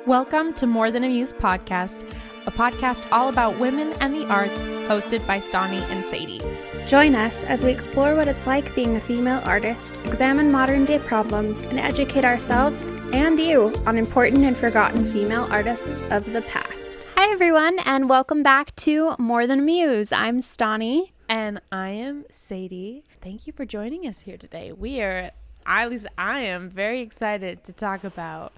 Welcome to More Than a Muse podcast, a podcast all about women and the arts, hosted by Stani and Sadie. Join us as we explore what it's like being a female artist, examine modern-day problems, and educate ourselves and you on important and forgotten female artists of the past. Hi, everyone, and welcome back to More Than a Muse. I'm Stani. And I am Sadie. Thank you for joining us here today. I am very excited to talk about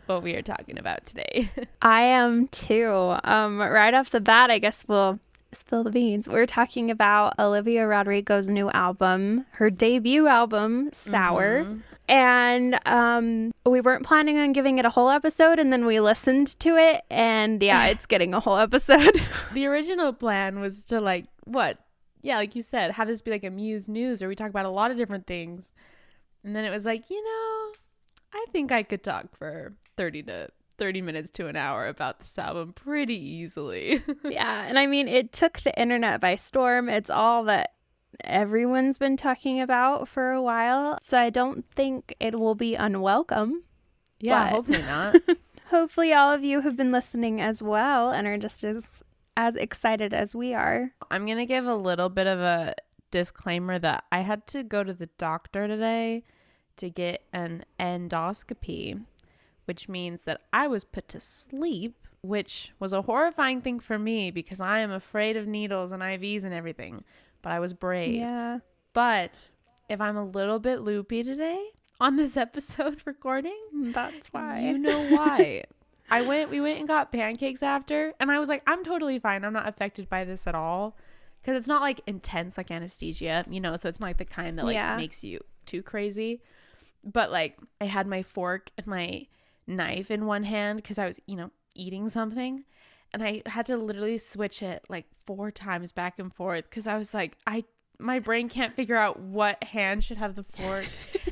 what we are talking about today. I am too. Right off the bat, I guess we'll spill the beans. We're talking about Olivia Rodrigo's new album, her debut album, Sour. Mm-hmm. And we weren't planning on giving it a whole episode, and then we listened to it, and yeah, it's getting a whole episode. The original plan was to like you said, have this be like a Muse News, or we talk about a lot of different things. And then it was like, I think I could talk for 30 minutes to an hour about this album pretty easily. Yeah, and I mean, it took the internet by storm. It's all that everyone's been talking about for a while. So I don't think it will be unwelcome. Yeah, hopefully not. Hopefully all of you have been listening as well and are just as excited as we are. I'm going to give a little bit of a disclaimer that I had to go to the doctor today to get an endoscopy, which means that I was put to sleep, which was a horrifying thing for me because I am afraid of needles and IVs and everything, but I was brave. Yeah. But if I'm a little bit loopy today on this episode recording, that's why. You know why. We went and got pancakes after, and I was like, I'm totally fine. I'm not affected by this at all. Because it's not like intense like anesthesia, so it's not like the kind that makes you too crazy. But like I had my fork and my knife in one hand because I was, eating something. And I had to literally switch it like 4 times back and forth because I was like, my brain can't figure out what hand should have the fork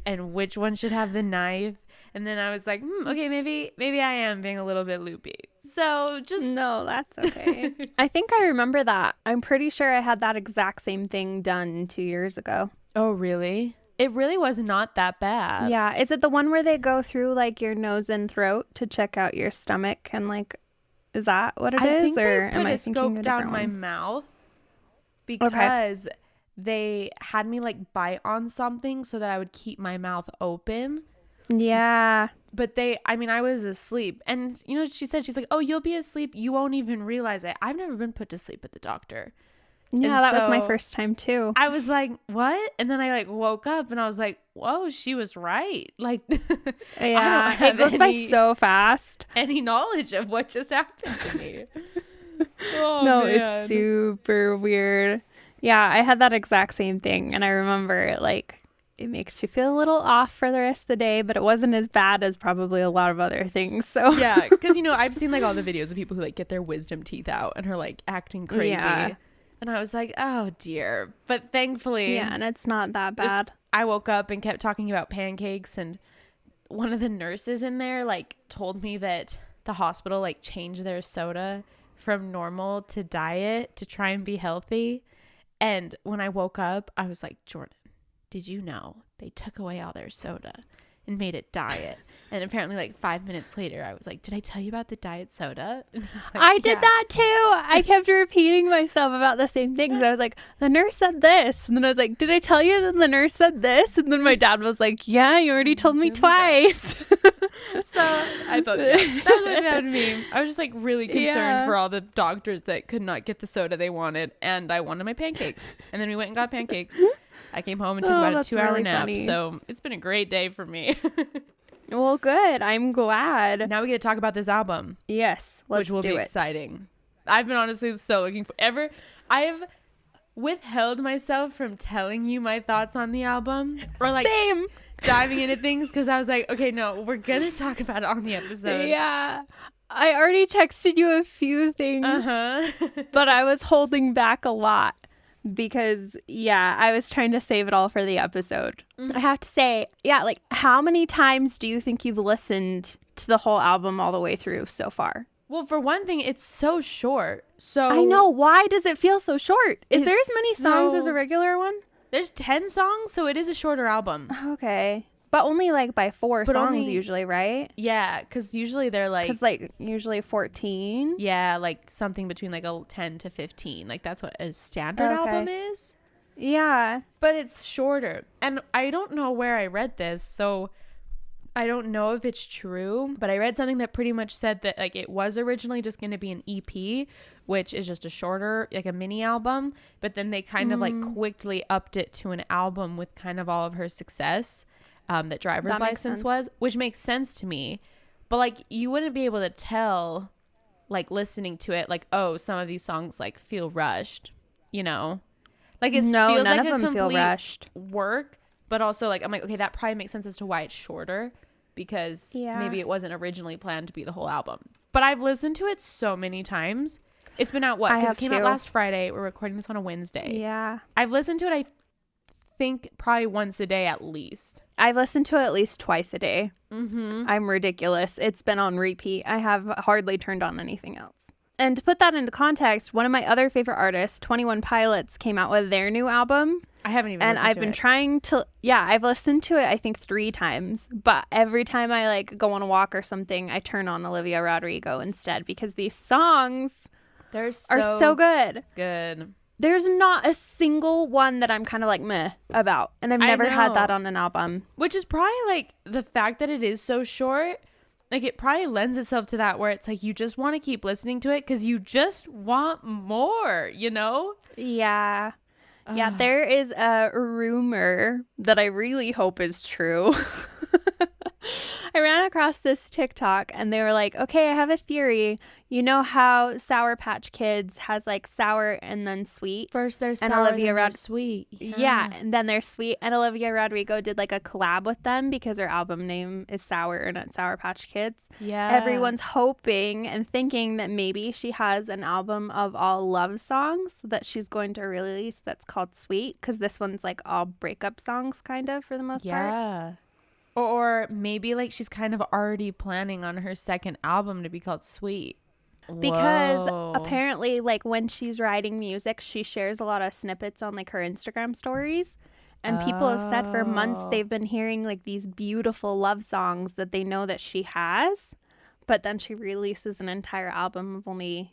and which one should have the knife. And then I was like, okay, maybe I am being a little bit loopy. So just... No, that's okay. I think I remember that. I'm pretty sure I had that exact same thing done 2 years ago. Oh, really? It really was not that bad. Yeah. Is it the one where they go through like your nose and throat to check out your stomach and like, is that what it is? Or am I thinking of a different down my mouth because they had me like bite on something so that I would keep my mouth open. Yeah. But I was asleep. And she said, she's like, oh, you'll be asleep. You won't even realize it. I've never been put to sleep at the doctor. Yeah, that was my first time too. I was like, what? And then I like woke up and I was like, whoa, she was right. Like, yeah, it goes by so fast. Any knowledge of what just happened to me. Oh, no, man. It's super weird. Yeah, I had that exact same thing. And I remember like, it makes you feel a little off for the rest of the day, but it wasn't as bad as probably a lot of other things. So yeah, because I've seen like all the videos of people who like get their wisdom teeth out and are like acting crazy. Yeah. And I was like, oh dear. But thankfully, yeah, and it's not that bad. I woke up and kept talking about pancakes, and one of the nurses in there like told me that the hospital like changed their soda from normal to diet to try and be healthy. And when I woke up, I was like, Jordan, did you know they took away all their soda and made it diet? And apparently like 5 minutes later, I was like, did I tell you about the diet soda? And he's like, I did that too. I kept repeating myself about the same things. I was like, the nurse said this. And then I was like, did I tell you that the nurse said this? And then my dad was like, yeah, you already told me twice. So I thought that was what happened to me. I was just like really concerned for all the doctors that could not get the soda they wanted. And I wanted my pancakes. And then we went and got pancakes. I came home and took about a 2-hour nap. Funny. So it's been a great day for me. Well, good. I'm glad. Now we get to talk about this album. Yes, let's do it. Which will be exciting. I've been honestly so looking for I have withheld myself from telling you my thoughts on the album. Or like Same. Diving into things because I was like, okay, no, we're going to talk about it on the episode. Yeah. I already texted you a few things, but I was holding back a lot. Because, yeah, I was trying to save it all for the episode. I have to say, yeah, like, how many times do you think you've listened to the whole album all the way through so far? Well, for one thing, it's so short. So I know. Why does it feel so short? Is there as many songs as a regular one? There's 10 songs, so it is a shorter album. Okay. But only like by 4 But songs only- usually, right? Yeah, because usually they're like, Because like usually 14. yeah, like something between like a 10 to 15. Like that's what a standard album is. Yeah. But it's shorter. And I don't know where I read this, so I don't know if it's true, but I read something that pretty much said that like it was originally just going to be an EP, which is just a shorter, like a mini album, but then they kind of like quickly upped it to an album with kind of all of her success, that Driver's License was, which makes sense to me. But like you wouldn't be able to tell like listening to it like, oh, some of these songs like feel rushed, you know? Like it feels none like of a them feel complete rushed. work, but also like I'm like, okay, that probably makes sense as to why it's shorter, because maybe it wasn't originally planned to be the whole album. But I've listened to it so many times. It's been out because it came out last Friday. We're recording this on a Wednesday. Yeah. I've listened to it, I think, probably once a day at least. I've listened to it at least twice a day. I'm ridiculous. It's been on repeat. I have hardly turned on anything else. And to put that into context, one of my other favorite artists, 21 Pilots, came out with their new album. I haven't even and listened I've to been it. trying to, I've listened to it, I think 3 times. But every time I like go on a walk or something, I turn on Olivia Rodrigo instead, because these songs are so good. Good. There's not a single one that I'm kind of like meh about. And I've never had that on an album. Which is probably like the fact that it is so short. Like it probably lends itself to that, where it's like you just want to keep listening to it because you just want more, you know? Yeah. Yeah, there is a rumor that I really hope is true. I ran across this TikTok and they were like, okay, I have a theory. You know how Sour Patch Kids has like sour and then sweet? First they're and sour, Olivia then they're sweet. Yeah, and then they're sweet. And Olivia Rodrigo did like a collab with them because her album name is Sour and not Sour Patch Kids. Yeah. Everyone's hoping and thinking that maybe she has an album of all love songs that she's going to release that's called Sweet, because this one's like all breakup songs kind of for the most part. Yeah. Or maybe like she's kind of already planning on her second album to be called Sweet. Because Whoa. apparently, like, when she's writing music, she shares a lot of snippets on like her Instagram stories. And people have said for months they've been hearing like these beautiful love songs that they know that she has, but then she releases an entire album of only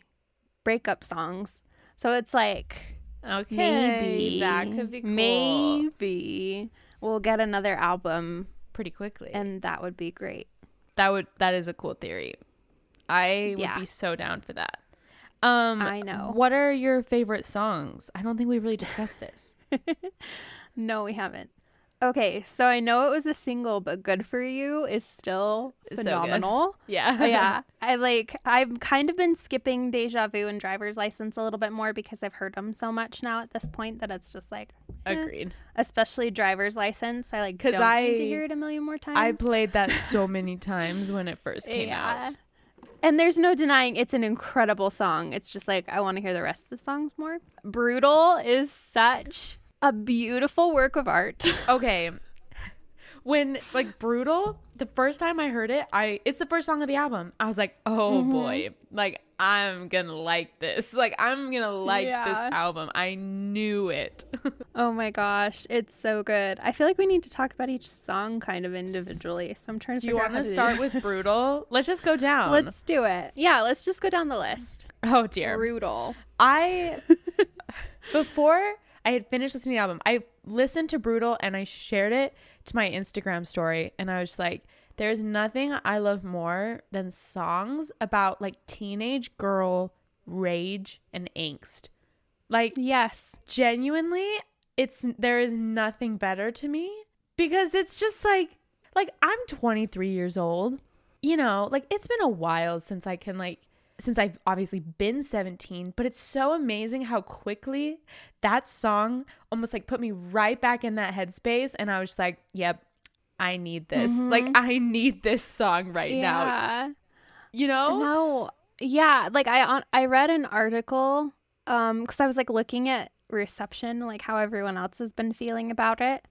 breakup songs. So it's like, Okay, maybe that could be cool. Maybe we'll get another album pretty quickly, and that would be great. That is a cool theory. I would be so down for that. I know. What are your favorite songs? I don't think we really discussed this. No, we haven't. Okay, so I know it was a single, but Good For You is still phenomenal. So yeah. Yeah. I've kind of been skipping Deja Vu and Driver's License a little bit more because I've heard them so much now at this point that it's just like, agreed. Especially Driver's License. I like don't need to hear it a million more times. I played that so many times when it first came out. And there's no denying it's an incredible song. It's just like, I want to hear the rest of the songs more. Brutal is such a beautiful work of art. Okay. When like Brutal, the first time I heard it, it's the first song of the album. I was like, oh boy, like I'm gonna like this. Like I'm gonna like this album. I knew it. Oh my gosh, it's so good. I feel like we need to talk about each song kind of individually. So I'm trying to figure out how to start with Brutal? Let's just go down. Let's do it. Yeah, let's just go down the list. Oh dear. Brutal. Before I had finished listening to the album, I listened to Brutal and I shared it to my Instagram story, and I was just like, there's nothing I love more than songs about like teenage girl rage and angst. Like, yes, genuinely, there is nothing better to me, because it's just like I'm 23 years old, you know, like it's been a while since I've obviously been 17, but it's so amazing how quickly that song almost like put me right back in that headspace. And I was just like, yep, I need this. Like, I need this song right now. You know? No. Yeah. Like I read an article because I was like looking at reception, like how everyone else has been feeling about it.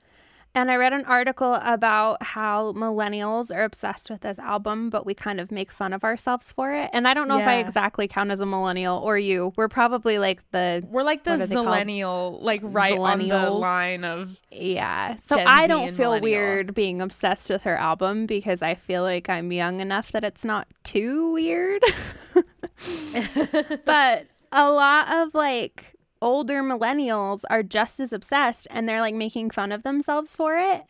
And I read an article about how millennials are obsessed with this album, but we kind of make fun of ourselves for it. And I don't know if I exactly count as a millennial or you. We're probably like we're like the zillennial, like right on the line of So I don't feel weird being obsessed with her album because I feel like I'm young enough that it's not too weird. But a lot of like older millennials are just as obsessed, and they're like making fun of themselves for it.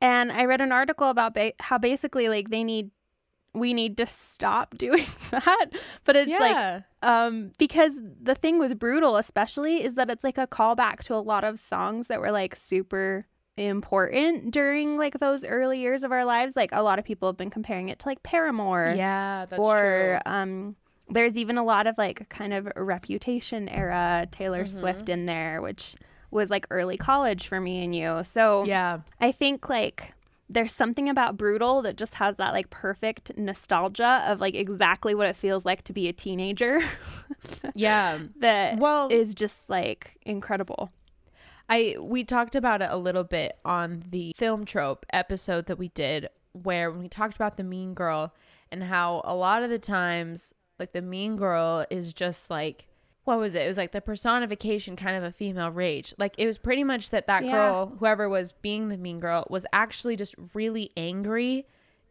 And I read an article about how basically like we need to stop doing that. But it's like because the thing with Brutal especially is that it's like a callback to a lot of songs that were like super important during like those early years of our lives. Like a lot of people have been comparing it to like Paramore. Yeah, that's true. There's even a lot of like kind of Reputation era Taylor Swift in there, which was like early college for me and you. So yeah, I think like there's something about Brutal that just has that like perfect nostalgia of like exactly what it feels like to be a teenager. Yeah. That is just like incredible. We talked about it a little bit on the film trope episode that we did, where when we talked about the mean girl and how a lot of the times like the mean girl is just like, what was it? It was like the personification kind of a female rage. Like it was pretty much that girl, whoever was being the mean girl, was actually just really angry,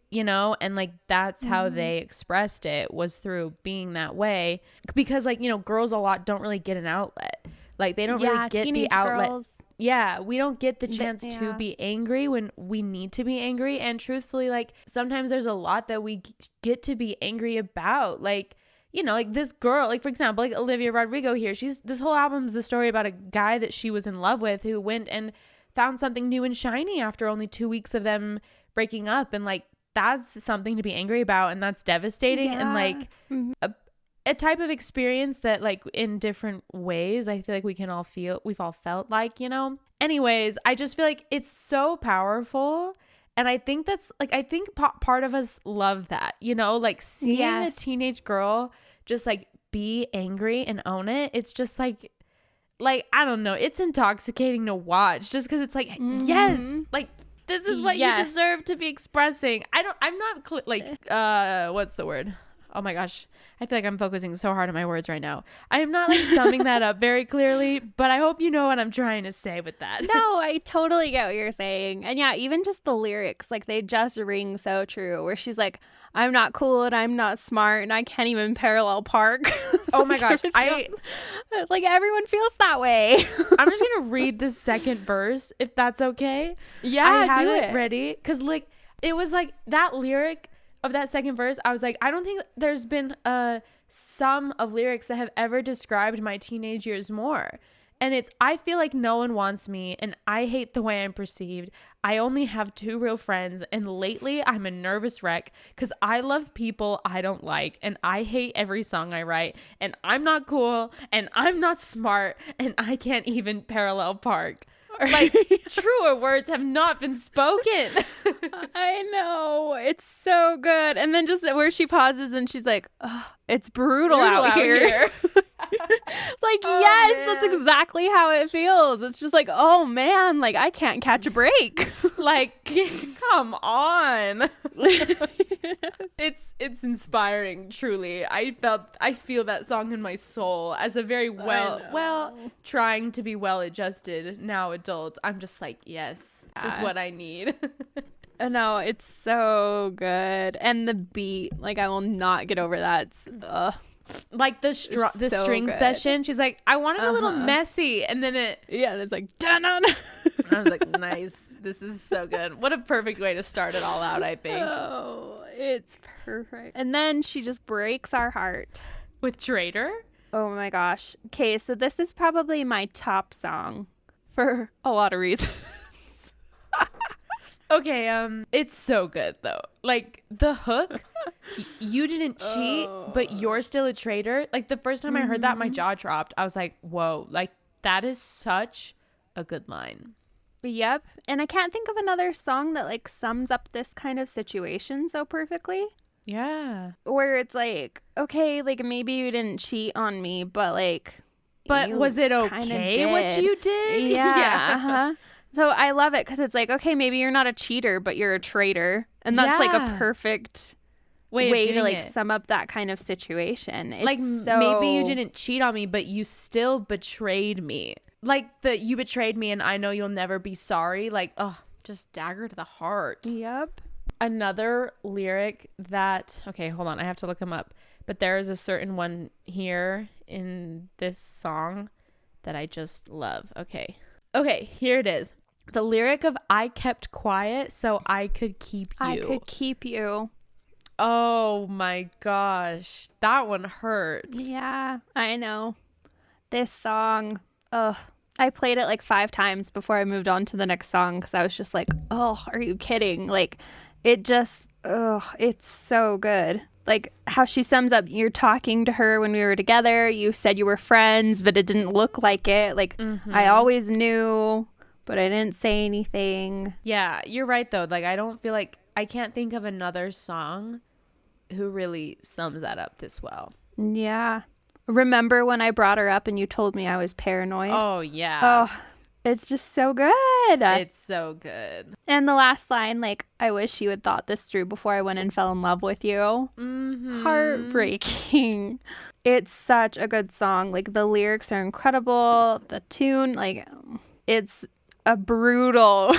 you know? And like that's how they expressed it, was through being that way. Because like, you know, girls a lot don't really get an outlet. Like they don't really get the outlet. Girls. Yeah, we don't get the chance to be angry when we need to be angry. And truthfully, like sometimes there's a lot that we get to be angry about. Like, you know, like this girl, like for example, like Olivia Rodrigo here, this whole album's the story about a guy that she was in love with who went and found something new and shiny after only 2 weeks of them breaking up. And like, that's something to be angry about. And that's devastating. And like a type of experience that like in different ways, I feel like we've all felt like, you know. Anyways, I just feel like it's so powerful. And I think that's like, I think part of us love that, you know, like seeing a teenage girl just like be angry and own it. It's just like, I don't know. It's intoxicating to watch just because it's like, yes, like this is what you deserve to be expressing. I'm not what's the word? Oh my gosh. I feel like I'm focusing so hard on my words right now. I am not like summing that up very clearly, but I hope you know what I'm trying to say with that. No, I totally get what you're saying. And yeah, even just the lyrics, like they just ring so true, where she's like, I'm not cool and I'm not smart and I can't even parallel park. Oh my gosh. Like everyone feels that way. I'm just going to read the second verse if that's okay. Yeah, I had it ready because like it was like that lyric of that second verse, I was like, I don't think there's been a sum of lyrics that have ever described my teenage years more. And it's, I feel like no one wants me and I hate the way I'm perceived. I only have 2 real friends and lately I'm a nervous wreck because I love people I don't like and I hate every song I write and I'm not cool and I'm not smart and I can't even parallel park. Like truer words have not been spoken. I know, it's so good. And then just where she pauses and she's like, oh, it's brutal out here. Like, oh, yes, man. That's exactly how it feels. It's just like, oh man, like I can't catch a break. Like, come on. It's inspiring, truly. I feel that song in my soul as a very trying to be well-adjusted now adult. I'm just like, yes, this is what I need. No, it's so good. And the beat, like I will not get over that. Like the string good. Session, she's like, I want it a little messy, and then it's like dun-dun. I was like, nice, this is so good. What a perfect way to start it all out, I think. Oh, it's perfect. And then she just breaks our heart with Traitor. Oh my gosh. Okay, so this is probably my top song for a lot of reasons. Okay, it's so good though. Like the hook, you didn't cheat, but you're still a traitor. Like the first time I heard that, my jaw dropped. I was like, whoa, like that is such a good line. Yep. And I can't think of another song that like sums up this kind of situation so perfectly. Yeah. Where it's like, okay, like maybe you didn't cheat on me, but like, but was it okay what you did? Yeah. So I love it because it's like, okay, maybe you're not a cheater, but you're a traitor. And that's like a perfect way to like sum up that kind of situation. It's like maybe you didn't cheat on me, but you still betrayed me. Like you betrayed me and I know you'll never be sorry. Like, oh, just dagger to the heart. Yep. Another lyric that, okay, hold on, I have to look them up. But there is a certain one here in this song that I just love. Okay, here it is. The lyric of "I kept quiet so I could keep you." I could keep you. Oh my gosh. That one hurt. Yeah, I know. This song, I played it like 5 times before I moved on to the next song because I was just like, oh, are you kidding? Like, it just, it's so good. Like how she sums up, you're talking to her when we were together. You said you were friends, but it didn't look like it. Like, I always knew, but I didn't say anything. Yeah, you're right though. Like, I can't think of another song who really sums that up this well. Yeah. Remember when I brought her up and you told me I was paranoid? Oh, yeah. Oh, it's just so good. It's so good. And the last line, like, I wish you had thought this through before I went and fell in love with you. Mm-hmm. Heartbreaking. It's such a good song. Like, the lyrics are incredible. The tune, like, it's a brutal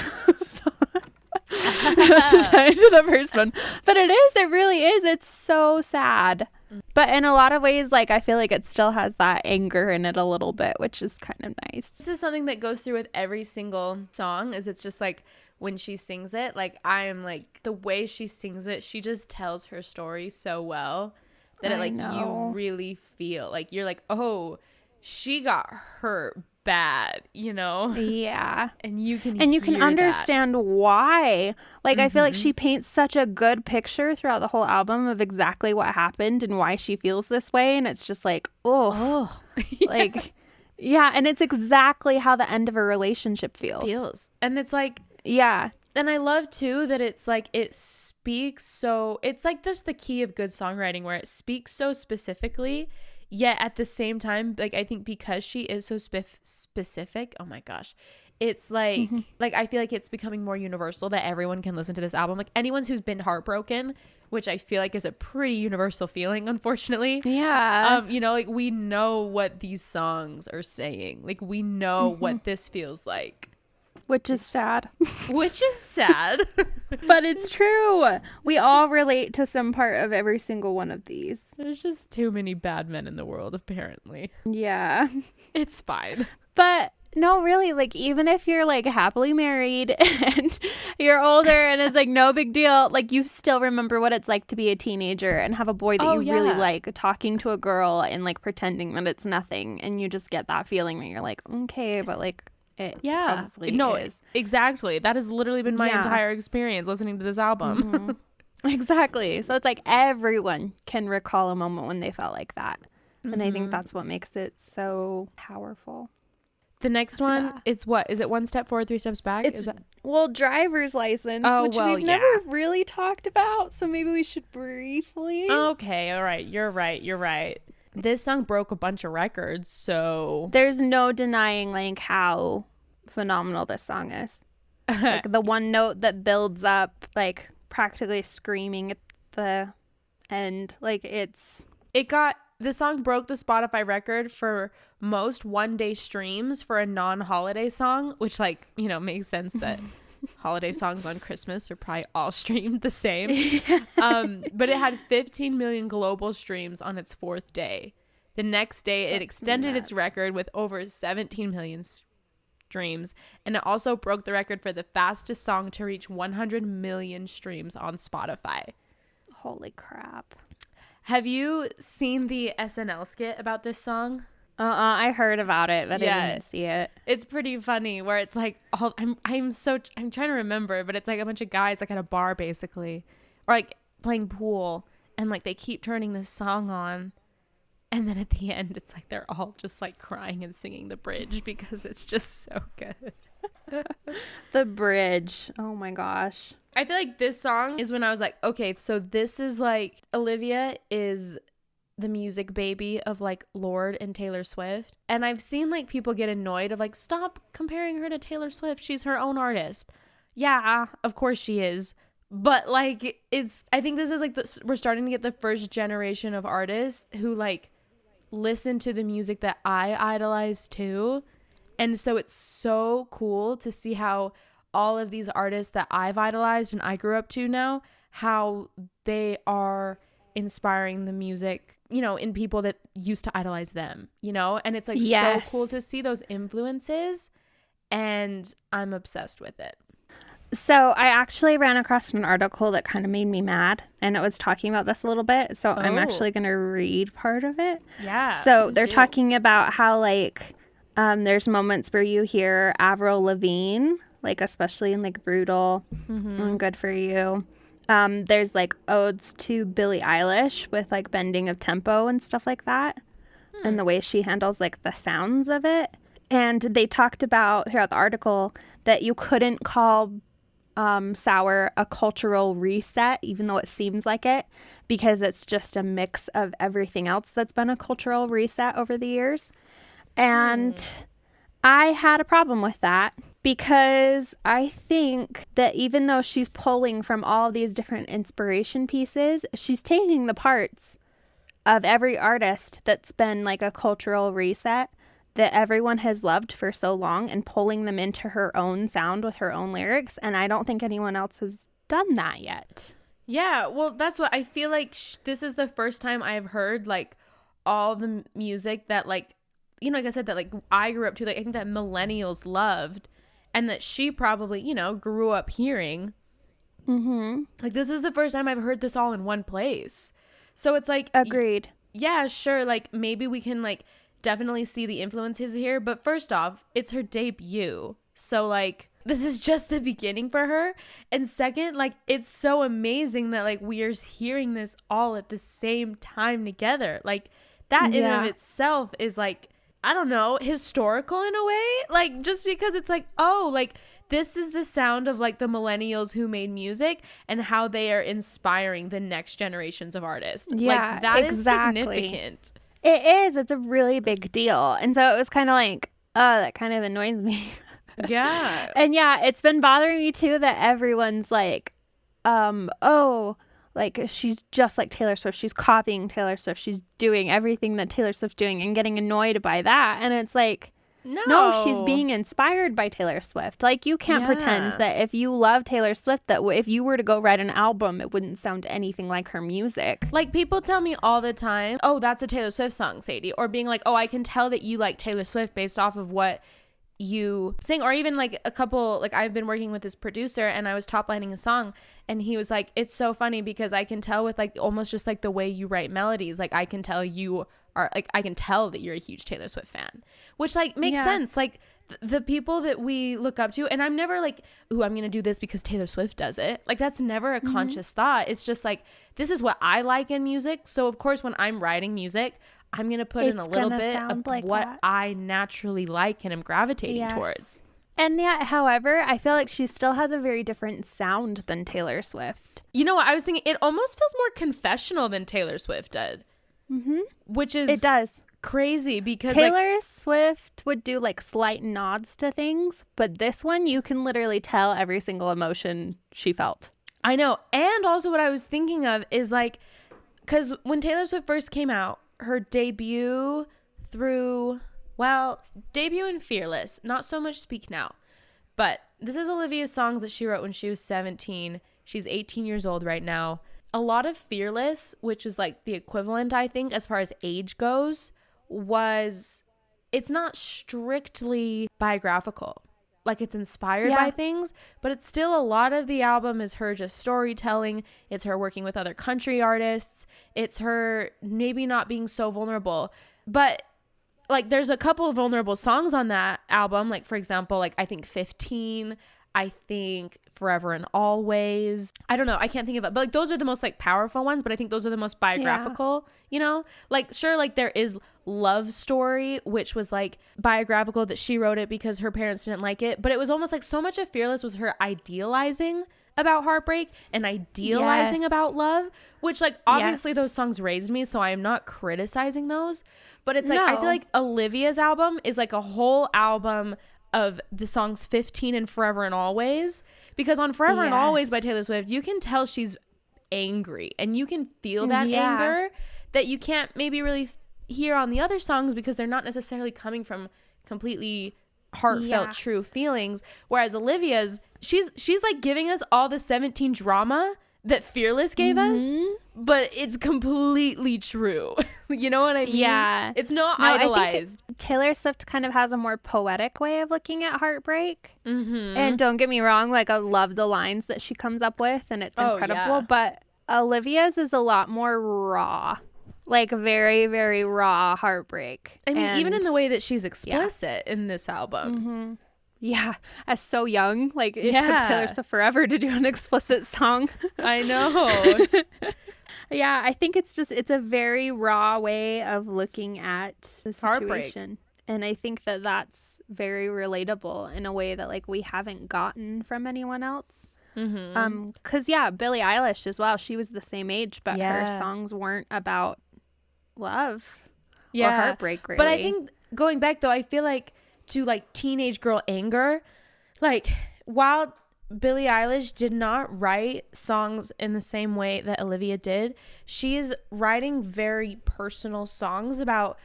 to the first one, but it really is. It's so sad, but in a lot of ways, like, I feel like it still has that anger in it a little bit, which is kind of nice. This is something that goes through with every single song, is it's just like when she sings it, like, I am like, the way she sings it, she just tells her story so well that you really feel like you're like, oh, she got hurt bad, you know? Yeah. And you can understand why. Like, I feel like she paints such a good picture throughout the whole album of exactly what happened and why she feels this way, and it's just like, oh. Like, yeah, and it's exactly how the end of a relationship feels. And it's like, yeah. And I love too that it's like, it speaks so, it's like this the key of good songwriting, where it speaks so specifically. Yet at the same time, like, I think because she is so specific, oh my gosh, it's like, like, I feel like it's becoming more universal that everyone can listen to this album. Like, anyone who's been heartbroken, which I feel like is a pretty universal feeling, unfortunately. Yeah. You know, like, we know what these songs are saying. Like, we know what this feels like. Which is sad. Which is sad. But it's true. We all relate to some part of every single one of these. There's just too many bad men in the world, apparently. Yeah. It's fine. But no, really, like, even if you're like happily married and you're older and it's like no big deal, like, you still remember what it's like to be a teenager and have a boy that you really like talking to a girl and like pretending that it's nothing. And you just get that feeling that you're like, okay, but like, it probably is. Exactly. That has literally been my entire experience listening to this album. Exactly. So it's like everyone can recall a moment when they felt like that. And I think that's what makes it so powerful. The next one, it's what? Is it 1 step forward, 3 steps back? It's, driver's license, which we've never really talked about. So maybe we should briefly. Okay. All right. You're right. This song broke a bunch of records, so there's no denying like how phenomenal this song is. Like, the one note that builds up, like, practically screaming at the end. Like, the song broke the Spotify record for most one-day streams for a non-holiday song, which, like, you know, makes sense that holiday songs on Christmas are probably all streamed the same. But it had 15 million global streams on its 4th day. The next day, it extended its record with over 17 million streams, and it also broke the record for the fastest song to reach 100 million streams on Spotify. Holy crap. Have you seen the SNL skit about this song? I heard about it, but I didn't see it. It's pretty funny, where it's like, I'm trying to remember, but it's like a bunch of guys like at a bar basically, or like playing pool, and like they keep turning this song on, and then at the end it's like they're all just like crying and singing the bridge because it's just so good. The bridge. Oh my gosh. I feel like this song is when I was like, okay, so this is like, Olivia is the music baby of like Lorde and Taylor Swift. And I've seen like people get annoyed of like, stop comparing her to Taylor Swift. She's her own artist. Yeah, of course she is. But like, I think this is like, we're starting to get the first generation of artists who like listen to the music that I idolize too. And so it's so cool to see how all of these artists that I've idolized and I grew up to now, how they are inspiring the music, you know, in people that used to idolize them, you know? And it's like so cool to see those influences, and I'm obsessed with it. So I actually ran across an article that kind of made me mad, and it was talking about this a little bit. So I'm actually going to read part of it. Yeah. So they're talking about how like there's moments where you hear Avril Lavigne, like especially in like Brutal and Good For You. There's like odes to Billie Eilish with like bending of tempo and stuff like that, and the way she handles like the sounds of it. And they talked about throughout the article that you couldn't call Sour a cultural reset, even though it seems like it, because it's just a mix of everything else that's been a cultural reset over the years. And I had a problem with that, because I think that even though she's pulling from all these different inspiration pieces, she's taking the parts of every artist that's been like a cultural reset that everyone has loved for so long and pulling them into her own sound with her own lyrics. And I don't think anyone else has done that yet. Yeah, well, that's what I feel like. This is the first time I've heard like all the music that like, you know, like I said, that like I grew up to, like I think that millennials loved, and that she probably, you know, grew up hearing. Like this is the first time I've heard this all in one place. So it's like, agreed. Yeah, sure. Like maybe we can like definitely see the influences here, but first off, it's her debut, so like this is just the beginning for her. And second, like it's so amazing that like we are hearing this all at the same time together. Like that in and of itself is like, I don't know, historical in a way, like just because it's like, oh, like this is the sound of like the millennials who made music and how they are inspiring the next generations of artists. Yeah, like that exactly. is significant. It is. It's a really big deal. And so it was kind of like, oh, that kind of annoys me. Yeah. And yeah, it's been bothering me too that everyone's like, oh, like she's just like Taylor Swift. She's copying Taylor Swift. She's doing everything that Taylor Swift's doing and getting annoyed by that. And it's like, no, she's being inspired by Taylor Swift. Like you can't pretend that if you love Taylor Swift, that if you were to go write an album, it wouldn't sound anything like her music. Like people tell me all the time, oh, that's a Taylor Swift song, Sadie. Or being like, oh, I can tell that you like Taylor Swift based off of what you sing. Or even like a couple, like I've been working with this producer and I was top lining a song and he was like, it's so funny because I can tell with like almost just like the way you write melodies, like I can tell you are like, I can tell that you're a huge Taylor Swift fan, which like makes sense. Like the people that we look up to, and I'm never like, ooh, I'm gonna do this because Taylor Swift does it. Like that's never a conscious thought. It's just like, this is what I like in music, so of course when I'm writing music, I'm going to put in a little bit of like what I naturally like and am gravitating towards. And yet, however, I feel like she still has a very different sound than Taylor Swift. You know what? I was thinking it almost feels more confessional than Taylor Swift did. Which is it does crazy because Taylor Swift would do like slight nods to things, but this one you can literally tell every single emotion she felt. I know. And also what I was thinking of is like, because when Taylor Swift first came out, her debut debut and Fearless, not so much Speak Now, but this is Olivia's songs that she wrote when she was 17. She's 18 years old right now. A lot of Fearless, which is like the equivalent, I think, as far as age goes, it's not strictly biographical. Like it's inspired by things, but it's still a lot of the album is her just storytelling. It's her working with other country artists. It's her maybe not being so vulnerable, but like there's a couple of vulnerable songs on that album. Like for example, like I think 15, I think Forever and Always. I don't know. I can't think of it, but like those are the most like powerful ones, but I think those are the most biographical, you know, like sure. Like there is Love Story, which was like biographical that she wrote it because her parents didn't like it. But it was almost like so much of Fearless was her idealizing about heartbreak and idealizing about love, which like obviously those songs raised me, so I am not criticizing those, but it's like I feel like Olivia's album is like a whole album of the songs 15 and Forever and Always, because on Forever and Always by Taylor Swift you can tell she's angry and you can feel that anger that you can't maybe really hear on the other songs because they're not necessarily coming from completely heartfelt true feelings, whereas Olivia's she's like giving us all the 17 drama that Fearless gave us, but it's completely true. You know what I mean? Yeah, it's not idolized. Taylor Swift kind of has a more poetic way of looking at heartbreak, and don't get me wrong, like I love the lines that she comes up with and it's incredible, but Olivia's is a lot more raw, like very, very raw heartbreak. I mean, even in the way that she's explicit in this album. Yeah, as so young, like it took Taylor Swift forever to do an explicit song. I know. Yeah, I think it's a very raw way of looking at the situation. Heartbreak. And I think that that's very relatable in a way that like we haven't gotten from anyone else. Because Billie Eilish as well, she was the same age, but her songs weren't about love or heartbreak really. But I think going back though, I feel like to like teenage girl anger, like while Billie Eilish did not write songs in the same way that Olivia did, she is writing very personal songs about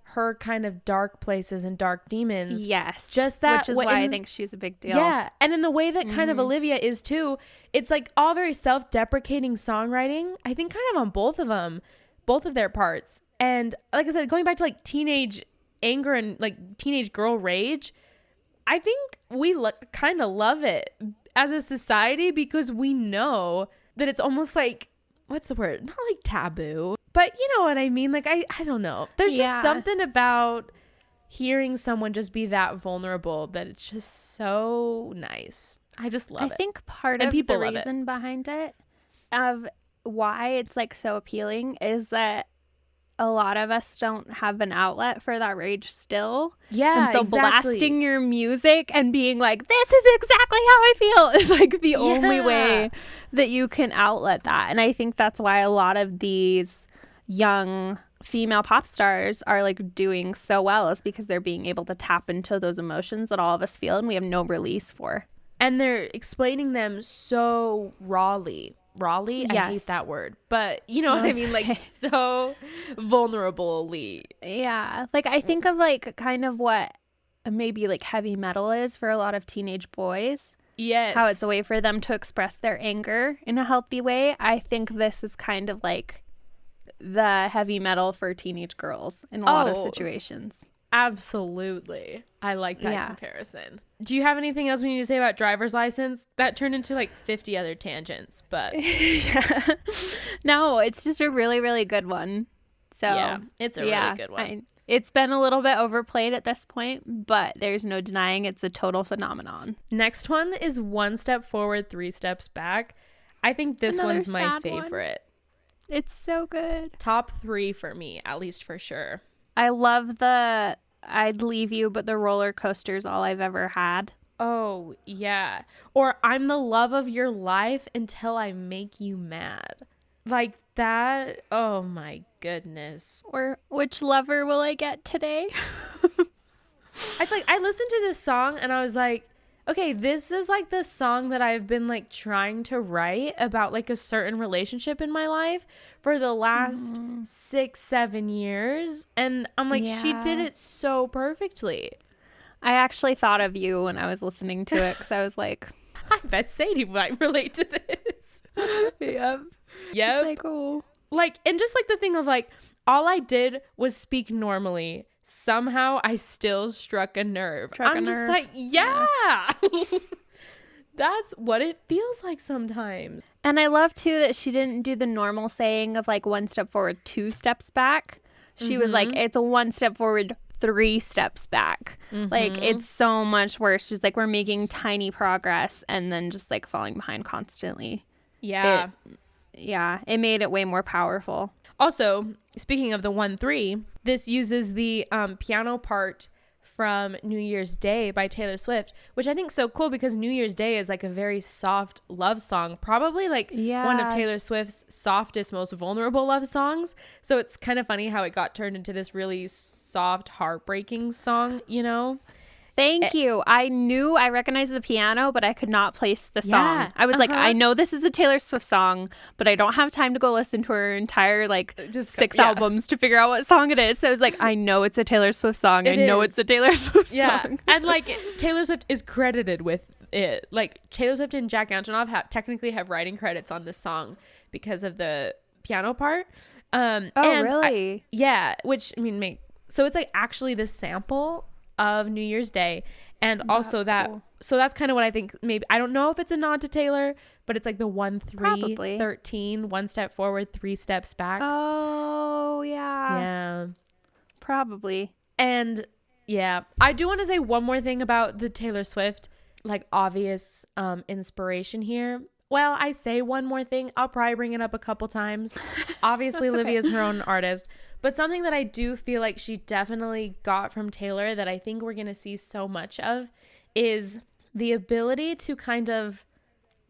her kind of dark places and dark demons. Yes. Just that, which is why I think she's a big deal. Yeah. And in the way that kind of Olivia is too, it's like all very self-deprecating songwriting. I think kind of on both of them, both of their parts. And like I said, going back to like teenage anger and like teenage girl rage, I think we kind of love it as a society because we know that it's almost like, what's the word? Not like taboo, but you know what I mean? Like, I don't know. There's just something about hearing someone just be that vulnerable that it's just so nice. I just love it. I think part of the reason behind it, of why it's like so appealing, is that a lot of us don't have an outlet for that rage still. Yeah, and so blasting your music and being like, this is exactly how I feel is like the only way that you can outlet that. And I think that's why a lot of these young female pop stars are like doing so well, is because they're being able to tap into those emotions that all of us feel and we have no release for. And they're explaining them so rawly. I hate that word, but you know what I mean, like so vulnerably. Yeah, like I think of like kind of what maybe like heavy metal is for a lot of teenage boys. Yes, how it's a way for them to express their anger in a healthy way. I think this is kind of like the heavy metal for teenage girls in a lot of situations. Absolutely. I like that comparison. Do you have anything else we need to say about Driver's License? That turned into like 50 other tangents, but no, it's just a really, really good one. So yeah, it's a really good one. It's been a little bit overplayed at this point, but there's no denying it's a total phenomenon. Next one is One Step Forward, Three Steps Back. I think this one's my favorite. It's so good. Top 3 for me, at least for sure. I love the I'd leave you, but the roller coaster's all I've ever had. Oh, yeah. Or I'm the love of your life until I make you mad. Like that. Oh, my goodness. Or which lover will I get today? I listened to this song and I was like, okay, this is like the song that I've been like trying to write about like a certain relationship in my life for the last 6-7 years. And I'm like, she did it so perfectly. I actually thought of you when I was listening to it because I was like, I bet Sadie might relate to this. Yep. It's like, oh. Like, and just like the thing of like, all I did was speak normally. Somehow I still struck a nerve. I'm just like, yeah. That's what it feels like sometimes. And I love too that she didn't do the normal saying of like 1 step forward, 2 steps back. She was like, it's a 1 step forward, 3 steps back. Like it's so much worse. She's like, we're making tiny progress and then just like falling behind constantly. Yeah. It made it way more powerful. Also, speaking of the 1-3, this uses the piano part from New Year's Day by Taylor Swift, which I think is so cool because New Year's Day is like a very soft love song, probably like one of Taylor Swift's softest, most vulnerable love songs. So it's kind of funny how it got turned into this really soft, heartbreaking song, you know? Thank you. I knew I recognized the piano, but I could not place the song. I was like, I know this is a Taylor Swift song, but I don't have time to go listen to her entire like just 6 albums to figure out what song it is. So I was like, I know it's a Taylor Swift song. I know it's a Taylor Swift song. And like Taylor Swift is credited with it. Like Taylor Swift and Jack Antonoff technically have writing credits on this song because of the piano part. Really? Which I mean, so it's like actually the sample of New Year's Day, and also cool. So that's kind of what I think. Maybe I don't know if it's a nod to Taylor, but it's like the 1 3 13, 1 step forward, 3 steps back. Oh yeah, probably. And I do want to say one more thing about the Taylor Swift like obvious inspiration here. Well, I say one more thing, I'll probably bring it up a couple times. Obviously Olivia's her own artist, but something that I do feel like she definitely got from Taylor that I think we're going to see so much of is the ability to kind of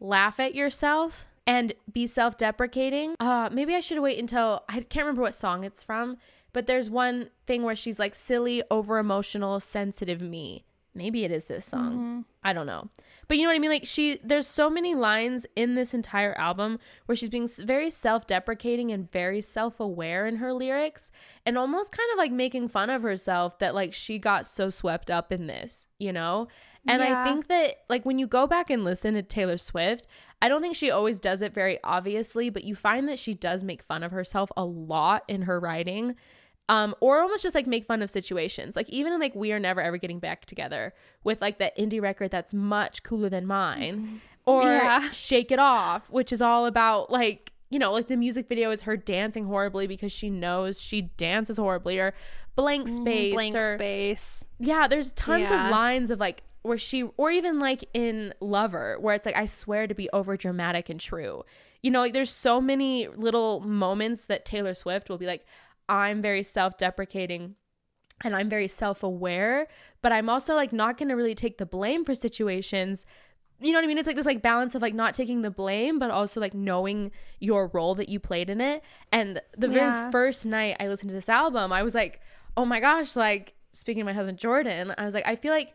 laugh at yourself and be self-deprecating. Maybe I should wait until, I can't remember what song it's from, but there's one thing where she's like silly, over-emotional, sensitive me. Maybe it is this song. Mm-hmm. I don't know. But you know what I mean? Like there's so many lines in this entire album where she's being very self-deprecating and very self-aware in her lyrics and almost kind of like making fun of herself that like she got so swept up in this, you know? And I think that like when you go back and listen to Taylor Swift, I don't think she always does it very obviously, but you find that she does make fun of herself a lot in her writing. Or almost just like make fun of situations. Like even in like We Are Never Ever Getting Back Together with like that indie record that's much cooler than mine. Or Shake It Off, which is all about like, you know, like the music video is her dancing horribly because she knows she dances horribly. Or Blank Space. Yeah, there's tons of lines of like where she, or even like in Lover where it's like, I swear to be over dramatic and true. You know, like there's so many little moments that Taylor Swift will be like, I'm very self-deprecating and I'm very self-aware, but I'm also like not going to really take the blame for situations. You know what I mean? It's like this like balance of like not taking the blame, but also like knowing your role that you played in it. And the very first night I listened to this album, I was like, oh my gosh, like speaking to my husband, Jordan, I was like, I feel like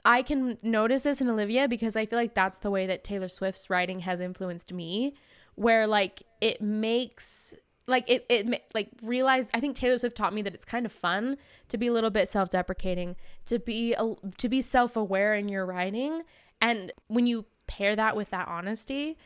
I can notice this in Olivia because I feel like that's the way that Taylor Swift's writing has influenced me, where like it makes... like it like realize, I think Taylor Swift taught me that it's kind of fun to be a little bit self-deprecating, to be self-aware in your writing. And when you pair that with that honesty,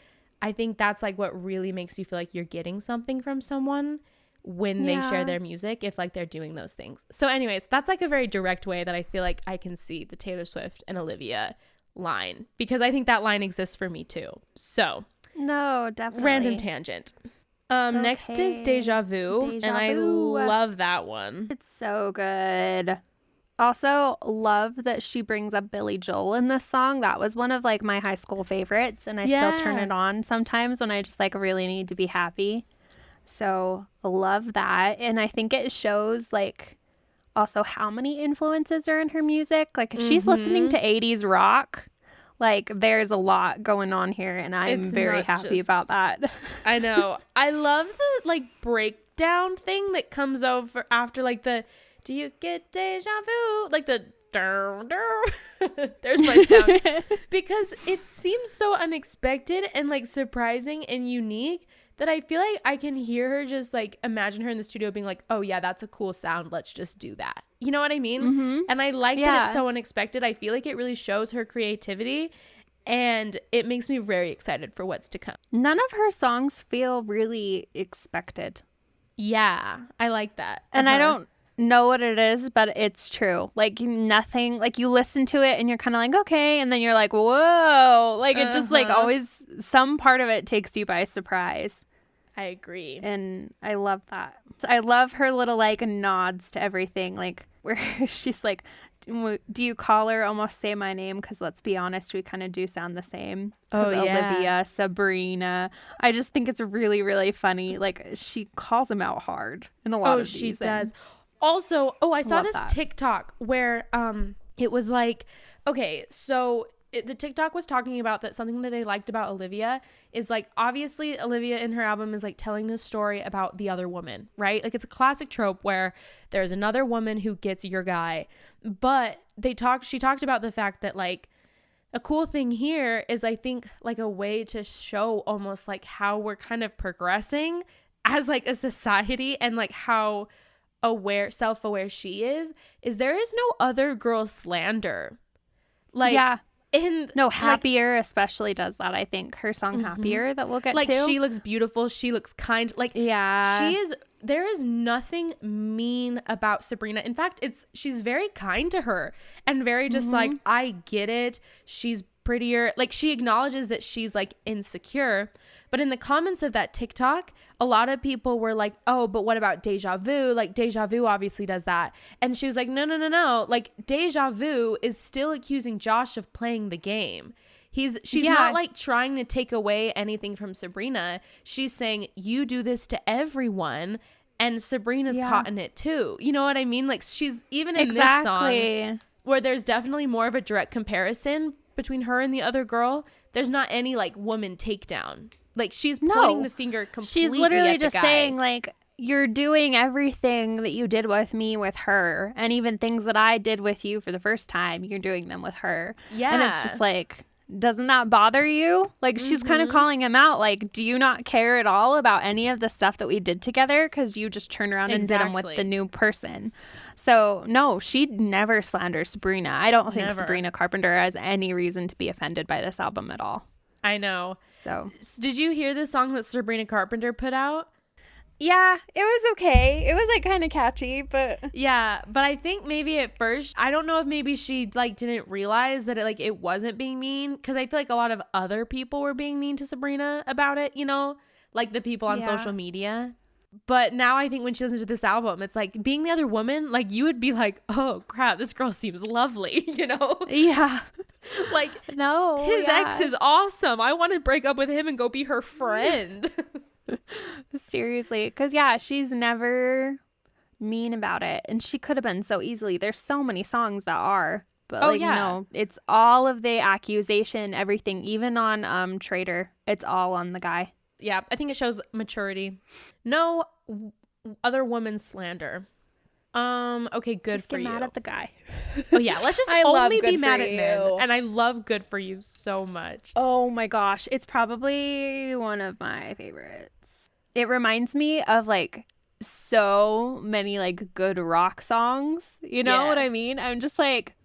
I think that's like what really makes you feel like you're getting something from someone when they share their music, if like they're doing those things. So anyways, that's like a very direct way that I feel like I can see the Taylor Swift and Olivia line, because I think that line exists for me too. So no, definitely. Random tangent. Next is Deja Vu, and I love that one. It's so good. Also, love that she brings up Billy Joel in this song. That was one of like my high school favorites, and I still turn it on sometimes when I just like really need to be happy. So love that. And I think it shows like also how many influences are in her music. Like if she's listening to 80s rock, like there's a lot going on here, and I'm very happy about that. I know. I love the like breakdown thing that comes over after like the do you get deja vu? Like the there's my sound. Because it seems so unexpected and like surprising and unique that I feel like I can hear her just like imagine her in the studio being like, oh yeah, that's a cool sound, let's just do that. You know what I mean? Mm-hmm. And I like that it's so unexpected. I feel like it really shows her creativity, and it makes me very excited for what's to come. None of her songs feel really expected. Yeah, I like that. And I don't know what it is, but it's true. Like nothing, like you listen to it and you're kind of like, okay. And then you're like, whoa. Like it just like always, some part of it takes you by surprise. I agree. And I love that. So I love her little like nods to everything. Like where she's like, do you call her Almost Say My Name? Because let's be honest, we kind of do sound the same. Olivia, Sabrina. I just think it's really, really funny. Like she calls him out hard in a lot of these. She does. Also, I saw this that. TikTok where it was like, okay, so the TikTok was talking about that something that they liked about Olivia is like, obviously Olivia in her album is like telling this story about the other woman, right? Like it's a classic trope where there's another woman who gets your guy. But she talked about the fact that like a cool thing here is I think like a way to show almost like how we're kind of progressing as like a society and like how self-aware she is there is no other girl slander. Like, yeah. Happier especially does that. I think her song Happier that we'll get like, to. Like she looks beautiful. She looks kind. Like, yeah. There is nothing mean about Sabrina. In fact, she's very kind to her and very just like, I get it. She's prettier. Like she acknowledges that she's like insecure. But in the comments of that TikTok, a lot of people were like, oh, but what about Deja Vu? Like Deja Vu obviously does that. And she was like, no. Like Deja Vu is still accusing Josh of playing the game. She's not like trying to take away anything from Sabrina. She's saying you do this to everyone and Sabrina's caught in it too. You know what I mean? Like she's even in this song where there's definitely more of a direct comparison between her and the other girl. There's not any like woman takedown. Like she's pointing the finger completely She's literally at the just guy. saying like, you're doing everything that you did with me with her, and even things that I did with you for the first time, you're doing them with her. Yeah. And it's just like, doesn't that bother you? Like she's kind of calling him out. Like, do you not care at all about any of the stuff that we did together? Because you just turned around and did them with the new person. So no, she never slanders Sabrina. I don't think Sabrina Carpenter has any reason to be offended by this album at all. I know. So did you hear the song that Sabrina Carpenter put out? Yeah, it was okay. It was like kind of catchy, but yeah, but I think maybe at first, I don't know if maybe she like didn't realize that it wasn't being mean, because I feel like a lot of other people were being mean to Sabrina about it, you know, like the people on social media. But now I think when she listens to this album, it's like being the other woman, like you would be like, oh crap, this girl seems lovely, you know? Yeah. Like, no, his ex is awesome. I want to break up with him and go be her friend. Seriously, because she's never mean about it, and she could have been so easily. There's so many songs that are, but no, it's all of the accusation, everything, even on Traitor, it's all on the guy. Yeah, I think it shows maturity. No other woman slander. Okay, good just for you. Get mad at the guy. Oh yeah, let's just only be mad at men. And I love Good For You so much. Oh my gosh, it's probably one of my favorites. It reminds me of like so many like good rock songs. You know what I mean? I'm just like,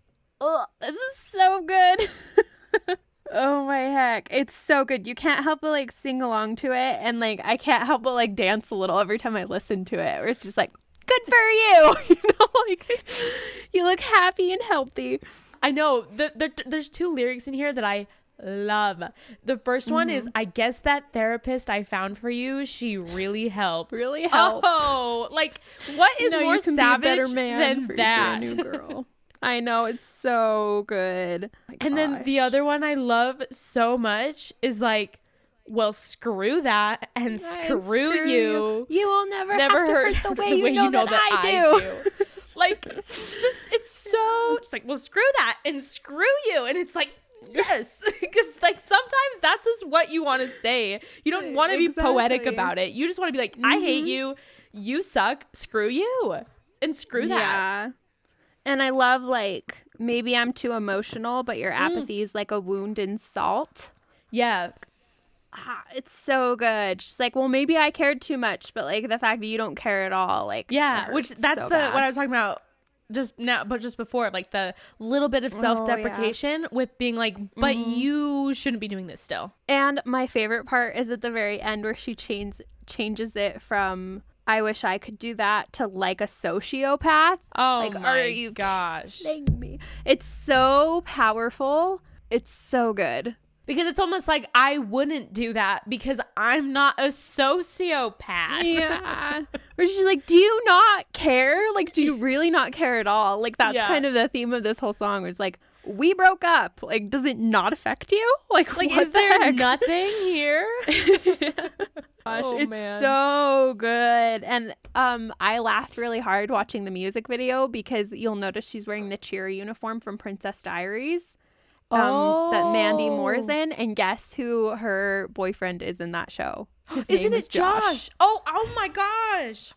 oh, this is so good. Oh my heck, it's so good. You can't help but like sing along to it, and like I can't help but like dance a little every time I listen to it, where it's just like, good for you. You know, like you look happy and healthy. I know. There's two lyrics in here that I love. The first one is, I guess that therapist I found for you, she really helped. Really helped. Oh, like what is more savage than that? New girl. I know, it's so good. And then the other one I love so much is like, well, screw that and screw you. You will never have to hurt the way you know that I do. Like, just, it's so, just like, well, screw that and screw you. And it's like, yes. Because, like, sometimes that's just what you want to say. You don't want to be poetic about it. You just want to be like, I hate you. You suck. Screw you. And screw that. Yeah. And I love, like, maybe I'm too emotional, but your apathy is like a wound in salt. Yeah. It's so good. She's like, well, maybe I cared too much, but like the fact that you don't care at all, like, yeah, which that's so what I was talking about just now, but just before, like the little bit of self-deprecation with being like, but you shouldn't be doing this still. And my favorite part is at the very end where she changes it from I wish I could do that to like a sociopath. Oh, like, my gosh. Kidding me? It's so powerful. It's so good. Because it's almost like I wouldn't do that because I'm not a sociopath. Yeah. Where she's like, do you not care? Like, do you really not care at all? Like, that's kind of the theme of this whole song. Where it's like, we broke up. Like, does it not affect you? Like Like, what is there heck? nothing here? Like Is there nothing here? Gosh, Oh, it's man. so good. And I laughed really hard watching the music video because you'll notice she's wearing the cheer uniform from Princess Diaries. That Mandy Moore's in, and guess who her boyfriend is in that show? His name is Josh. Oh my gosh.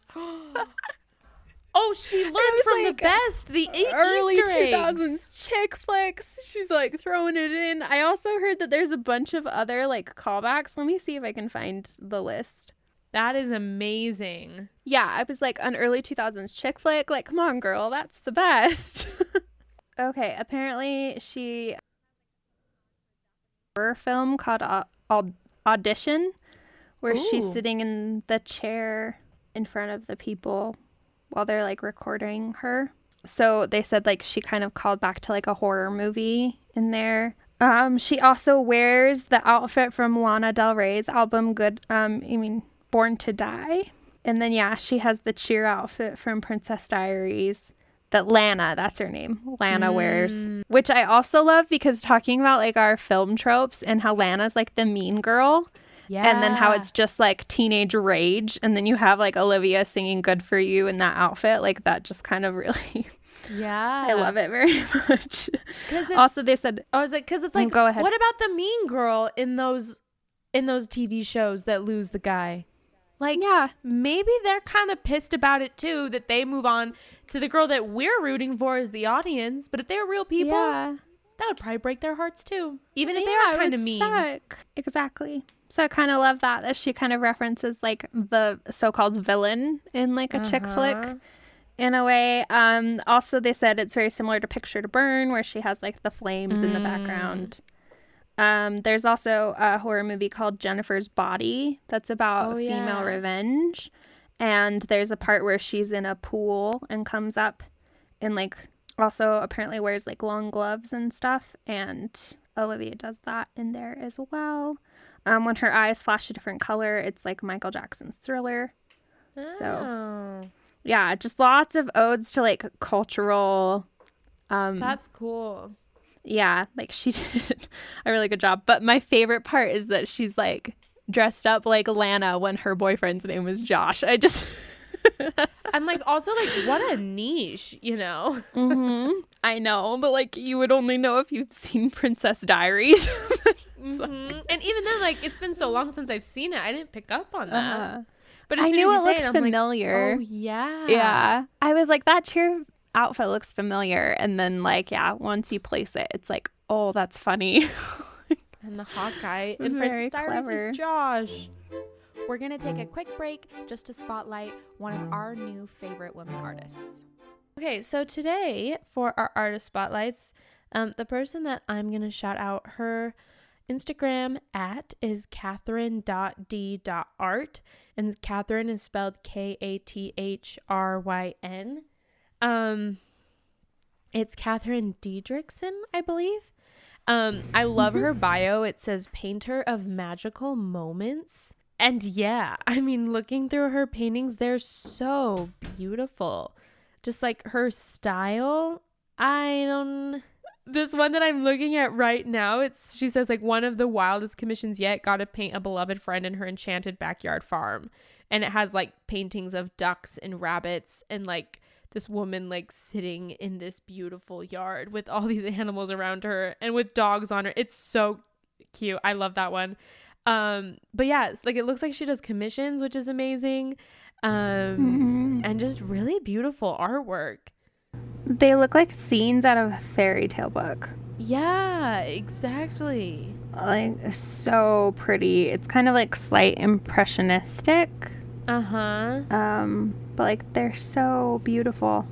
Oh, she learned from the best. The Early Easter eggs. 2000s chick flicks. She's like throwing it in. I also heard that there's a bunch of other like callbacks. Let me see if I can find the list. That is amazing. Yeah, I was like an early 2000s chick flick. Like, come on, girl, that's the best. Okay, apparently she horror film called Audition, where she's sitting in the chair in front of the people while they're like recording her. So they said like she kind of called back to like a horror movie in there. She also wears the outfit from Lana Del Rey's album Born to Die. And then yeah, she has the cheer outfit from Princess Diaries that Lana, that's her name, Lana wears, which I also love because talking about like our film tropes and how Lana's like the mean girl. Yeah. And then how it's just like teenage rage. And then you have like Olivia singing Good For You in that outfit. Like that just kind of really, yeah, I love it very much. Also, they said, I was like, because it's like, go ahead. What about the mean girl in those TV shows that lose the guy? Like, yeah, maybe they're kind of pissed about it too, that they move on to the girl that we're rooting for as the audience. But if they're real people, that would probably break their hearts too, even if they are kind of mean. Suck. Exactly. So I kind of love that she kind of references like the so-called villain in like a chick flick in a way. Also, they said it's very similar to Picture to Burn, where she has like the flames in the background. There's also a horror movie called Jennifer's Body that's about female revenge. And there's a part where she's in a pool and comes up and like also apparently wears like long gloves and stuff. And Olivia does that in there as well. When her eyes flash a different color, it's like Michael Jackson's Thriller. So yeah, just lots of odes to like cultural. That's cool. Yeah, like she did a really good job. But my favorite part is that she's like dressed up like Lana when her boyfriend's name was Josh. I just I'm like, also like, what a niche, you know? I know, but like you would only know if you've seen Princess Diaries. And even then, like, it's been so long since I've seen it, I didn't pick up on that. But I knew it looked familiar. Like, oh yeah, yeah. I was like, that cheer outfit looks familiar, and then like once you place it, it's like, oh, that's funny. And the hot guy in Princess Diaries is Josh. We're gonna take a quick break just to spotlight one of our new favorite women artists. Okay, so today for our artist spotlights, the person that I'm gonna shout out, her Instagram is Catherine.d.art, and Catherine is spelled Kathryn. It's Catherine Diedrichson, I believe. I love her bio. It says painter of magical moments. And yeah, I mean, looking through her paintings, they're so beautiful. Just like her style. This one that I'm looking at right now, she says like one of the wildest commissions yet, got to paint a beloved friend in her enchanted backyard farm. And it has like paintings of ducks and rabbits and like this woman like sitting in this beautiful yard with all these animals around her and with dogs on her. It's so cute. I love that one. But yeah, it's like it looks like she does commissions, which is amazing. And just really beautiful artwork. They look like scenes out of a fairy tale book. Yeah, exactly. Like so pretty. It's kind of like slight impressionistic. But like they're so beautiful.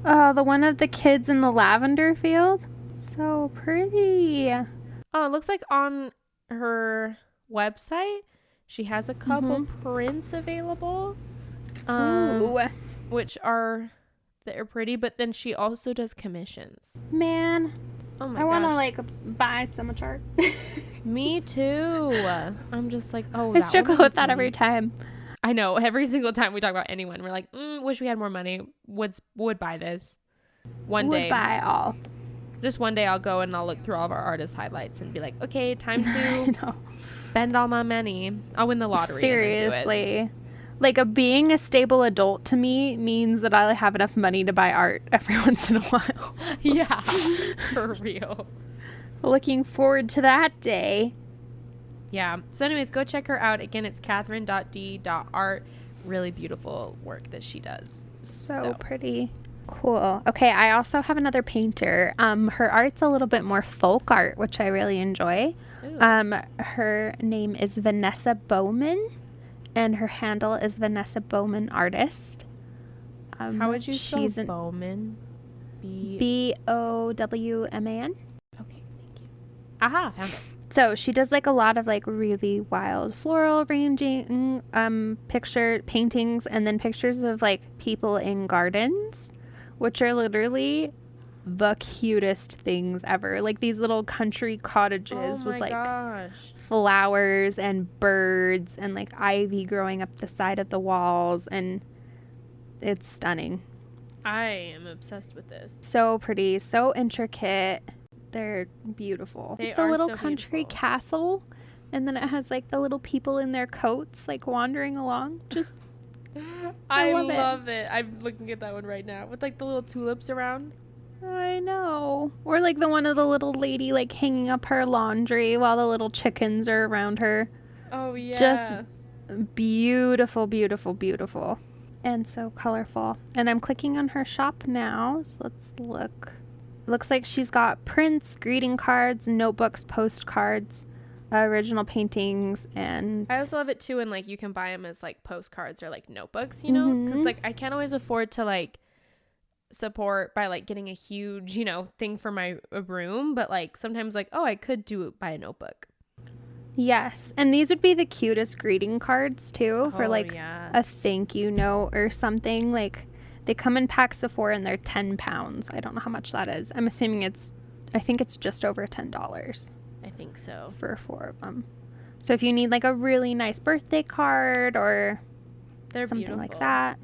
Oh, the one of the kids in the lavender field. So pretty. Oh, it looks like on her website she has a couple prints available. Which they're pretty, but then she also does commissions. Man, oh my I want to like buy so much art. Me too. I'm just like, I struggle with that every time. I know, every single time we talk about anyone, we're like, wish we had more money. Would buy this one day. Would buy all. Just one day I'll go and I'll look through all of our artist highlights and be like, okay, time to spend all my money. I'll win the lottery. Seriously. Like, being a stable adult to me means that I have enough money to buy art every once in a while. Yeah, for real. Looking forward to that day. Yeah. So anyways, go check her out. Again, it's catherine.d.art. Really beautiful work that she does. So pretty. Cool. Okay, I also have another painter. Her art's a little bit more folk art, which I really enjoy. Ooh. Her name is Vanessa Bowman, and her handle is Vanessa Bowman Artist. How would you spell Bowman? Bowman. Okay, thank you. Aha, found it. So she does like a lot of like really wild floral arranging paintings, and then pictures of like people in gardens, which are literally the cutest things ever. Like these little country cottages with like flowers and birds and like ivy growing up the side of the walls, and it's stunning. I am obsessed with this. So pretty, so intricate. They're beautiful. They the are little so country beautiful. castle, and then it has like the little people in their coats like wandering along. Just I love it. I'm looking at that one right now with like the little tulips around. I know. Or like the one of the little lady like hanging up her laundry while the little chickens are around her. Oh yeah. Just beautiful, beautiful, beautiful. And so colorful. And I'm clicking on her shop now. So let's look. Looks like she's got prints, greeting cards, notebooks, postcards, original paintings, and I also love it too, and like you can buy them as like postcards or like notebooks, you know, because like I can't always afford to like support by like getting a huge, you know, thing for my room, but like sometimes like, oh, I could do it by a notebook. Yes, and these would be the cutest greeting cards too for like a thank you note or something. Like they come in packs of 4 and they're 10 pounds. I don't know how much that is. I'm assuming I think it's just over $10. I think so. For 4 of them. So if you need like a really nice birthday card or something beautiful. Like that,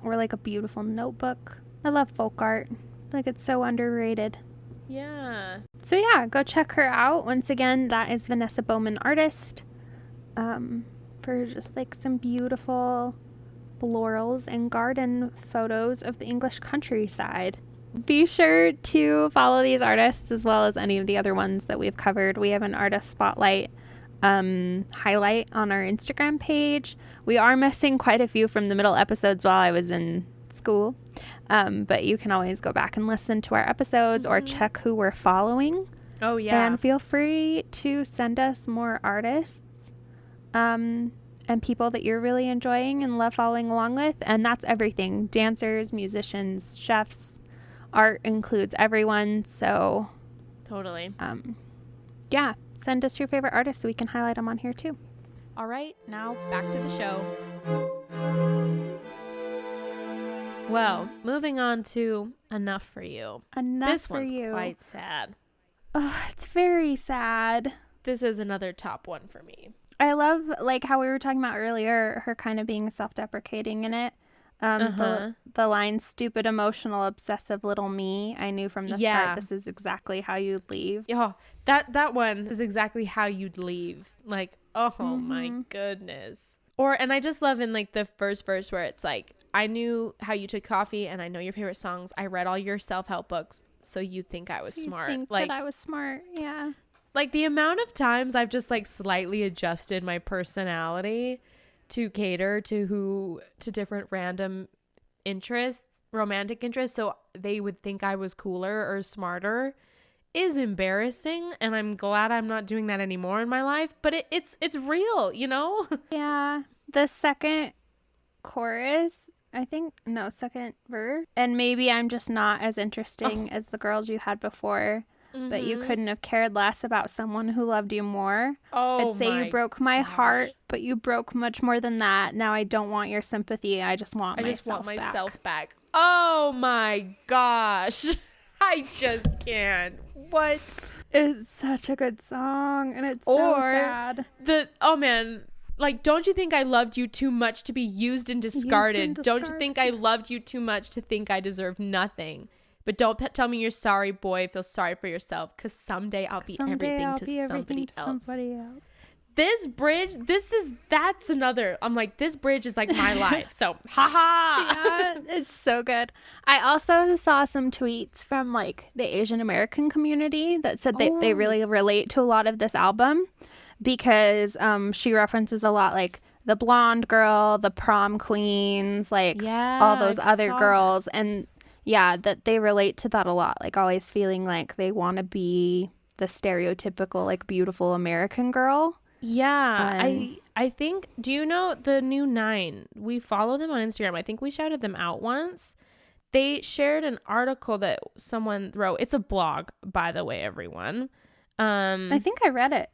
or like a beautiful notebook. I love folk art. Like it's so underrated. Yeah. So yeah, go check her out. Once again, that is Vanessa Bowman Artist. For just like some beautiful florals and garden photos of the English countryside. Be sure to follow these artists as well as any of the other ones that we've covered. We have an artist spotlight highlight on our Instagram page. We are missing quite a few from the middle episodes while I was in school, but you can always go back and listen to our episodes or check who we're following. Oh yeah. And feel free to send us more artists and people that you're really enjoying and love following along with. And that's everything. Dancers, musicians, chefs. Art includes everyone. So totally. Yeah, send us your favorite artists so we can highlight them on here too. All right, now back to the show. Well, moving on to Enough for You. This one's quite sad. Oh, it's very sad. This is another top one for me. I love like how we were talking about earlier, her kind of being self-deprecating in it. The line, stupid, emotional, obsessive little me. I knew from the start this is exactly how you'd leave. Oh, that one is exactly how you'd leave. Like, oh my goodness. And I just love in like the first verse where it's like, I knew how you took coffee and I know your favorite songs. I read all your self-help books, so you'd think I was smart. Think like that I was smart, yeah. Like the amount of times I've just like slightly adjusted my personality to cater to different random interests, romantic interests, so they would think I was cooler or smarter is embarrassing, and I'm glad I'm not doing that anymore in my life, but it's real, you know? Yeah. The second chorus, second verse, and maybe I'm just not as interesting as the girls you had before. But you couldn't have cared less about someone who loved you more. I'd say you broke my heart, but you broke much more than that. Now I don't want your sympathy. I just want myself back. Oh my gosh. I just can't. What? It's such a good song, and it's so sad. Like, don't you think I loved you too much to be used and discarded? Don't you think I loved you too much to think I deserve nothing? But don't tell me you're sorry, boy. Feel sorry for yourself, because someday I'll be everything to somebody else. This bridge, that's another. I'm like, this bridge is like my life. So, haha. Yeah, it's so good. I also saw some tweets from like the Asian American community that said they really relate to a lot of this album because she references a lot like the blonde girl, the prom queens, like all those other girls. And yeah, that they relate to that a lot. Like always feeling like they want to be the stereotypical like beautiful American girl. Yeah, I think, do you know the new 9? We follow them on Instagram. I think we shouted them out once. They shared an article that someone wrote. It's a blog, by the way, everyone. I think I read it.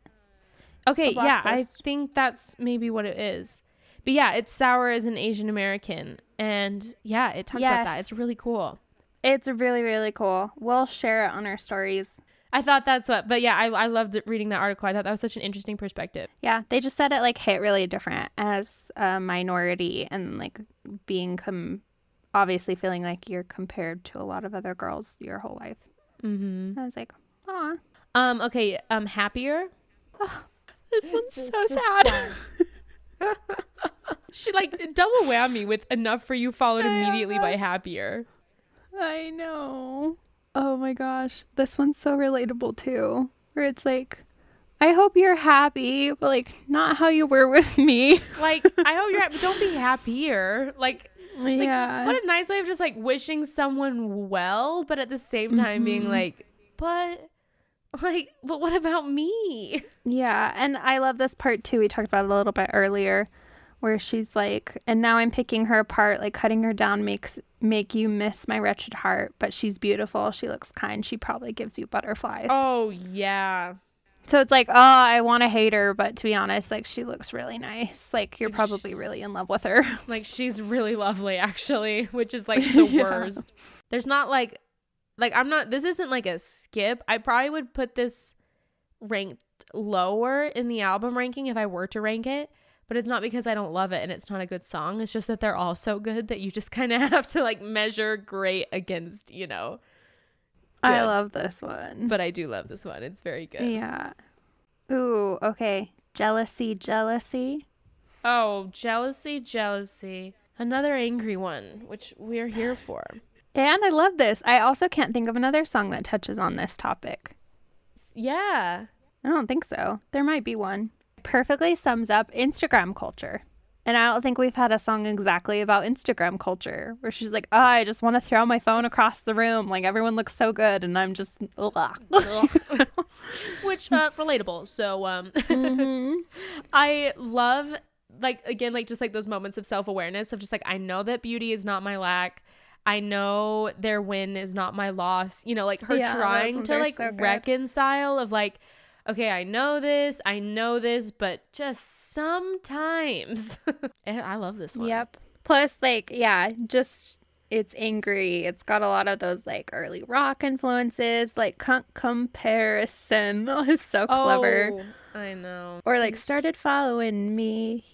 Okay, yeah, post. I think that's maybe what it is. But yeah, it's Sour as an Asian American. And yeah, it talks about that. It's really cool. It's really, really cool. We'll share it on our stories. I thought that's what, but yeah, I loved reading that article. I thought that was such an interesting perspective. Yeah, they just said it like hit really different as a minority and like being obviously feeling like you're compared to a lot of other girls your whole life. I was like, aw. Okay, Happier. Oh, this one's so sad. She like double whammy with Enough for You followed immediately by Happier. I know. Oh my gosh, this one's so relatable too, where it's like, I hope you're happy, but like not how you were with me. Like, I hope you're happy, don't be happier. Like, yeah. What a nice way of just like wishing someone well, but at the same time being like, but what about me? Yeah, and I love this part too. We talked about it a little bit earlier, where she's like, and now I'm picking her apart, like cutting her down make you miss my wretched heart, but she's beautiful, she looks kind, she probably gives you butterflies. Oh yeah. So it's like, oh, I want to hate her, but to be honest, like she looks really nice, like you're probably really in love with her. Like she's really lovely actually, which is like the worst. There's not like I'm not, this isn't like a skip. I probably would put this ranked lower in the album ranking if I were to rank it. But it's not because I don't love it and it's not a good song. It's just that they're all so good that you just kind of have to like measure great against, you know. Good. I love this one. But I do love this one. It's very good. Yeah. Ooh, okay. Jealousy. Oh, Jealousy. Another angry one, which we're here for. And I love this. I also can't think of another song that touches on this topic. Yeah. I don't think so. There might be one. Perfectly sums up Instagram culture. And I don't think we've had a song exactly about Instagram culture where she's like, oh, I just want to throw my phone across the room. Like everyone looks so good and I'm just which relatable. So I love like again like just like those moments of self-awareness of just like I know that beauty is not my lack. I know their win is not my loss. You know, like her trying to like reconcile of like, okay, I know this, but just sometimes. I love this one. Yep. Plus, like, yeah, just it's angry. It's got a lot of those like early rock influences, like comparison. Oh, it's so clever. Oh, I know. Or like started following me.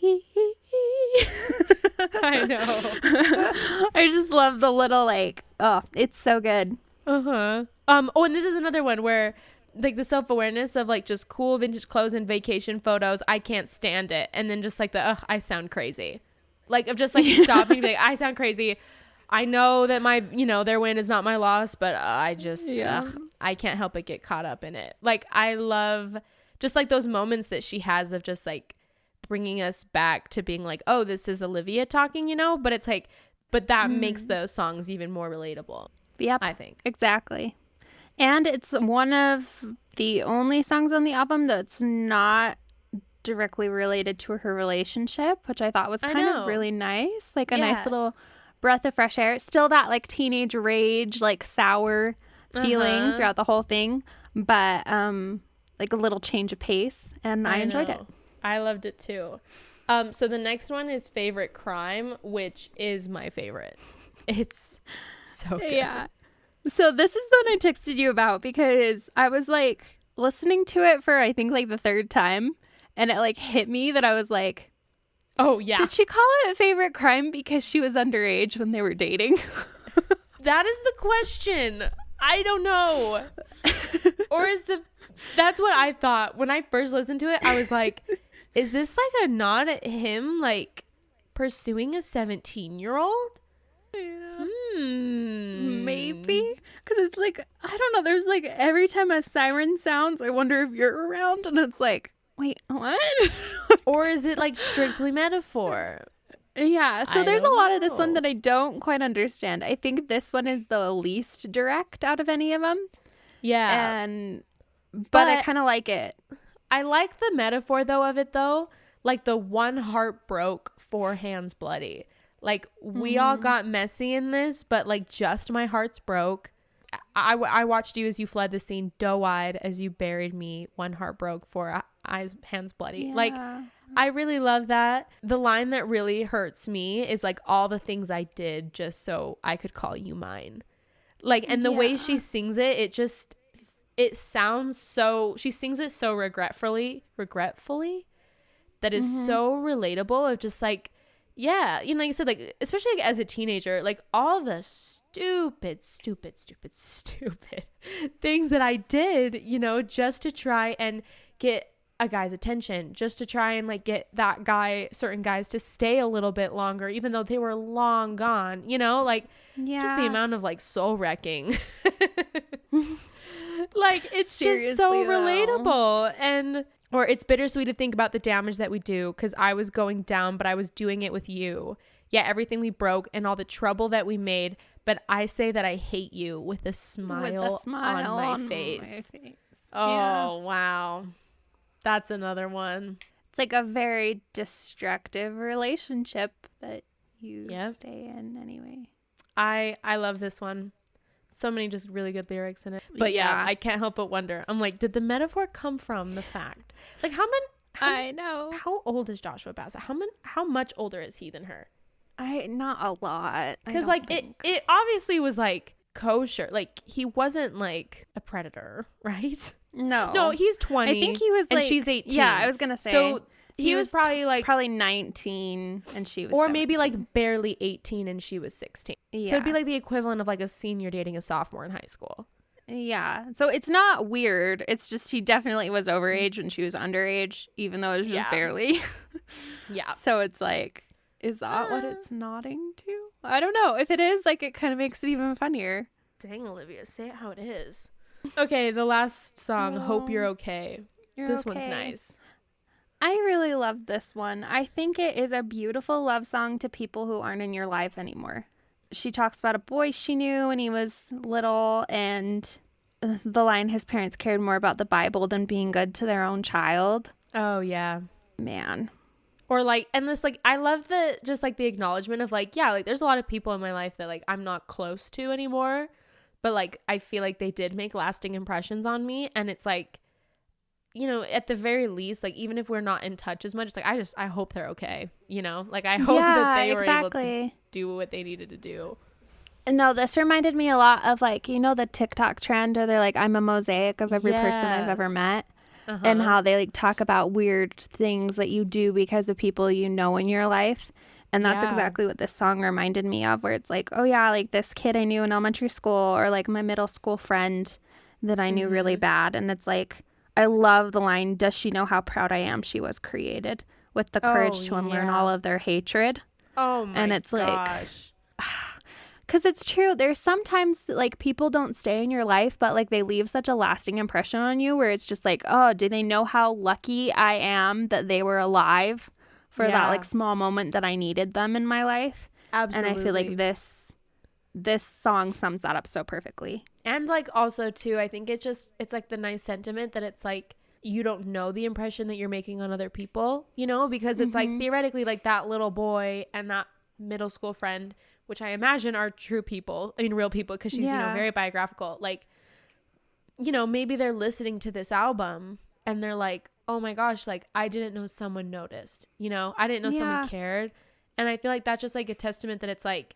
I know. I just love the little like, oh, it's so good. Oh, and this is another one where like the self-awareness of like just cool vintage clothes and vacation photos, I can't stand it. And then just like the I sound crazy, like of just like stopping to be like I sound crazy. I know that my their win is not my loss, but I just I can't help but get caught up in it. Like I love just like those moments that she has of just like bringing us back to being like, oh, this is Olivia talking, but it's like, but that makes those songs even more relatable. Yep, I think exactly. And it's one of the only songs on the album that's not directly related to her relationship, which I thought was kind of really nice. Like a nice little breath of fresh air. Still that like teenage rage, like sour feeling throughout the whole thing. But like a little change of pace. And I enjoyed it. I loved it too. So the next one is Favorite Crime, which is my favorite. It's so good. Yeah. So this is the one I texted you about because I was like listening to it for I think like the third time and it like hit me that I was like, oh yeah, did she call it Favorite Crime because she was underage when they were dating? That is the question. I don't know. Or that's what I thought when I first listened to it. I was like, is this like a nod at him like pursuing a 17-year-old? Yeah. Maybe, because it's like, I don't know, there's like every time a siren sounds, I wonder if you're around, and it's like, wait, what? Or is it like strictly metaphor? Yeah, so there's a lot of this one that I don't quite understand. I think this one is the least direct out of any of them. Yeah. But I kind of like it. I like the metaphor though of it though. Like the one heart broke, 4 hands bloody. Like we all got messy in this, but like just my heart's broke. I watched you as you fled the scene, doe-eyed as you buried me. 1 heart broke, 4 hands bloody. Yeah. Like I really love that. The line that really hurts me is like all the things I did just so I could call you mine. Like, and the way she sings it, it sounds so, she sings it so regretfully that is so relatable of just like, yeah, you know, like I said, like, especially like as a teenager, like all the stupid things that I did, you know, just to try and get a guy's attention, just to try and like get that guy, certain guys to stay a little bit longer, even though they were long gone, you know, like just the amount of like soul wrecking. Like it's seriously, just so relatable. And or it's bittersweet to think about the damage that we do, because I was going down, but I was doing it with you. Yeah, everything we broke and all the trouble that we made, but I say that I hate you with a smile, on my face. Oh, wow. That's another one. It's like a very destructive relationship that you stay in anyway. I love this one. So many just really good lyrics in it. But yeah, I can't help but wonder. I'm like, did the metaphor come from the fact? Like I know. How old is Joshua Bassett? How much older is he than her? Not a lot. Because like it obviously was like kosher. Like he wasn't like a predator, right? No, he's 20. I think he was and like, she's 18. Yeah, I was gonna say. So he was probably 19 and she was or 17. maybe like barely 18 and she was 16. Yeah. So it'd be like the equivalent of like a senior dating a sophomore in high school. Yeah. So it's not weird. It's just he definitely was overage when she was underage, even though it was just barely. Yeah. So it's like, is that what it's nodding to? I don't know. If it is, like, it kind of makes it even funnier. Dang, Olivia, say it how it is. Okay, the last song, Hope You're Okay. This one's nice. I really love this one. I think it is a beautiful love song to people who aren't in your life anymore. She talks about a boy she knew when he was little, and the line, his parents cared more about the Bible than being good to their own child. Oh, yeah. Man. Or like, and this, like, I love the, just like the acknowledgement of like, yeah, like there's a lot of people in my life that like I'm not close to anymore, but like I feel like they did make lasting impressions on me. And it's like, you know, at the very least, like even if we're not in touch as much, it's like I hope they're okay, you know, like I hope that they were able to do what they needed to do. No, this reminded me a lot of like, you know, the TikTok trend where they're like, I'm a mosaic of every person I've ever met. And how they like talk about weird things that you do because of people you know in your life. And that's exactly what this song reminded me of, where it's like, oh yeah, like this kid I knew in elementary school, or like my middle school friend that I knew really bad. And it's like, I love the line, does she know how proud I am she was created, with the courage to unlearn all of their hatred. Oh my gosh. And it's like, because it's true. There's sometimes like people don't stay in your life, but like they leave such a lasting impression on you where it's just like, oh, do they know how lucky I am that they were alive for that like small moment that I needed them in my life? Absolutely. And I feel like this song sums that up so perfectly. And like also too, I think it's like the nice sentiment that it's like you don't know the impression that you're making on other people, you know, because it's like theoretically like that little boy and that middle school friend, which I imagine are true people, I mean real people, because she's you know very biographical, like, you know, maybe they're listening to this album and they're like, oh my gosh, like I didn't know someone noticed, you know, I didn't know someone cared. And I feel like that's just like a testament that it's like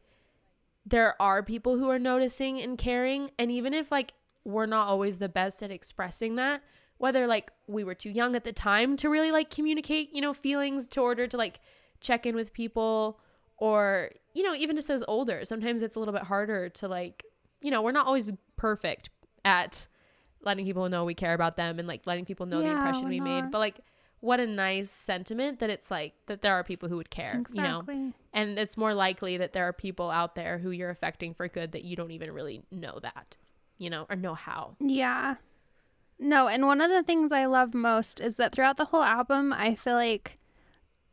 there are people who are noticing and caring. And even if like we're not always the best at expressing that, whether like we were too young at the time to really like communicate, you know, feelings to order to like check in with people, or, you know, even just as older, sometimes it's a little bit harder to like, you know, we're not always perfect at letting people know we care about them and like letting people know the impression we made. But like, what a nice sentiment that it's like that there are people who would care, you know, and it's more likely that there are people out there who you're affecting for good that you don't even really know that, you know, or know how. Yeah. No, and one of the things I love most is that throughout the whole album, I feel like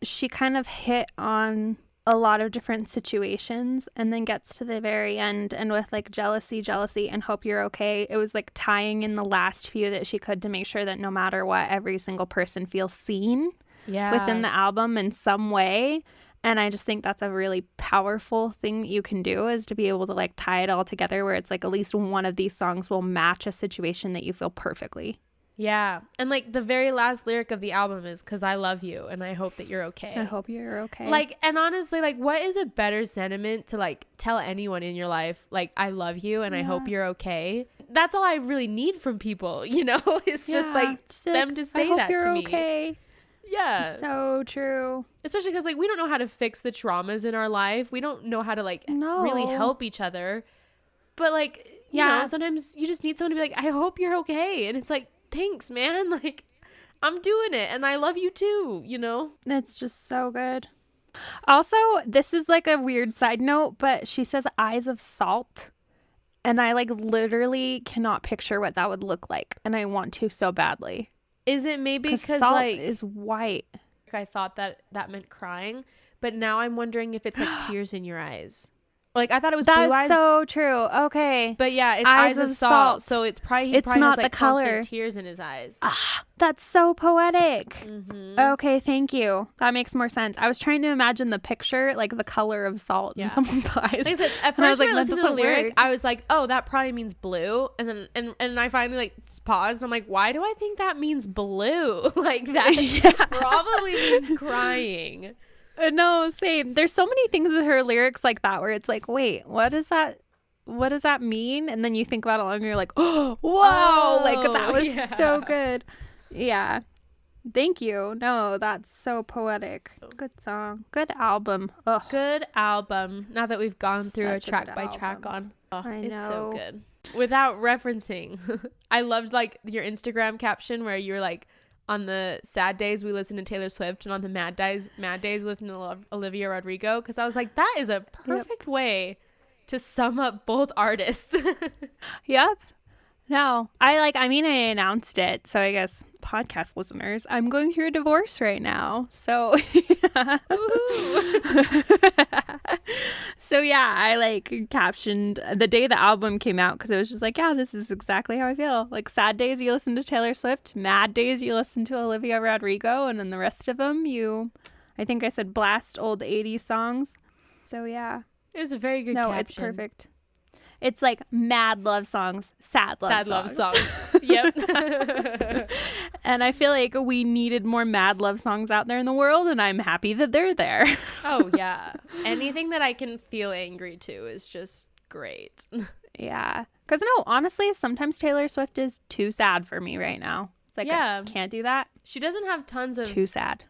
she kind of hit on a lot of different situations and then gets to the very end and with like jealousy and hope you're okay. It was like tying in the last few that she could to make sure that no matter what, every single person feels seen within the album in some way. And I just think that's a really powerful thing that you can do, is to be able to like tie it all together where it's like at least one of these songs will match a situation that you feel perfectly. Yeah. And like the very last lyric of the album is, "'Cause I love you and I hope that you're okay." I hope you're okay. Like, and honestly, like, what is a better sentiment to like tell anyone in your life? Like, I love you and I hope you're okay. That's all I really need from people, you know? It's just like them to say that to me. Okay. Yeah. So true. Especially because like we don't know how to fix the traumas in our life. We don't know how to like really help each other. But like, you know, sometimes you just need someone to be like, "I hope you're okay." And it's like, thanks, man. Like, I'm doing it and I love you too, you know? It's just so good. Also, this is like a weird side note, but she says eyes of salt. And I like literally cannot picture what that would look like. And I want to so badly. Is it maybe because salt like is white? I thought that meant crying, but now I'm wondering if it's like tears in your eyes. Like I thought it was blue eyes. That's so true. Okay, but yeah, it's eyes of salt. So it's probably he probably not has like the color. Constant tears in his eyes. That's so poetic. Okay, thank you. That makes more sense. I was trying to imagine the picture, like the color of salt in someone's eyes. Like I said, at first when I listened to the lyric, I was like, "Oh, that probably means blue," and then and I finally like paused. And I'm like, "Why do I think that means blue? Like that probably means crying." No, same. There's so many things with her lyrics like that where it's like, wait, what is that? What does that mean? And then you think about it longer, you're like, oh, wow, like that was so good. Yeah. Thank you. No, that's so poetic. Good song. Good album. Ugh. Good album. Now that we've gone through a track by track on. Oh, it's so good. Without referencing, I loved like your Instagram caption where you were like, on the sad days we listen to Taylor Swift and on the mad days we listen to Olivia Rodrigo, because I was like, that is a perfect way to sum up both artists. Yep. No, I announced it, so I guess podcast listeners, I'm going through a divorce right now. So so yeah, I like captioned the day the album came out because it was just like, yeah, this is exactly how I feel. Like sad days you listen to Taylor Swift, mad days you listen to Olivia Rodrigo, and then the rest of them I think I said blast old 80s songs. So yeah. It was a very good caption. It's perfect. It's like mad love songs, sad love songs. Yep. And I feel like we needed more mad love songs out there in the world, and I'm happy that they're there. Oh, yeah. Anything that I can feel angry to is just great. Yeah. Because no, honestly, sometimes Taylor Swift is too sad for me right now. It's like, I can't do that. She doesn't have tons of too sad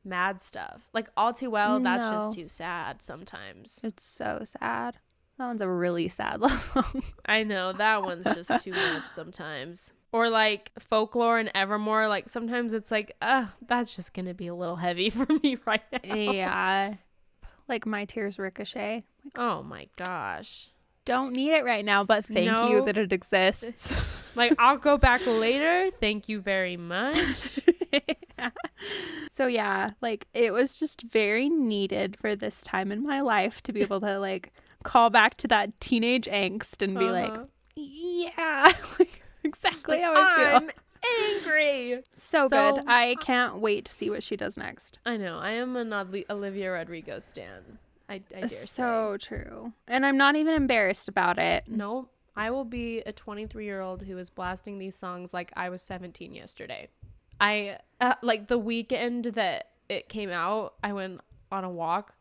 mad stuff. Like All Too Well, that's just too sad sometimes. It's so sad. That one's a really sad love song. I know, that one's just too much sometimes. Or like Folklore and Evermore, like sometimes it's like, that's just gonna be a little heavy for me right now. Yeah. Like My Tears Ricochet. Like, oh my gosh. Don't need it right now, but thank you that it exists. Like, I'll go back later. Thank you very much. So yeah, like it was just very needed for this time in my life to be able to like call back to that teenage angst and be like, yeah, like, exactly how I feel. I'm angry. So good. I can't wait to see what she does next. I know. I am an Olivia Rodrigo stan. I dare say. So true. And I'm not even embarrassed about it. No, I will be a 23-year-old who is blasting these songs like I was 17 yesterday. I like the weekend that it came out, I went on a walk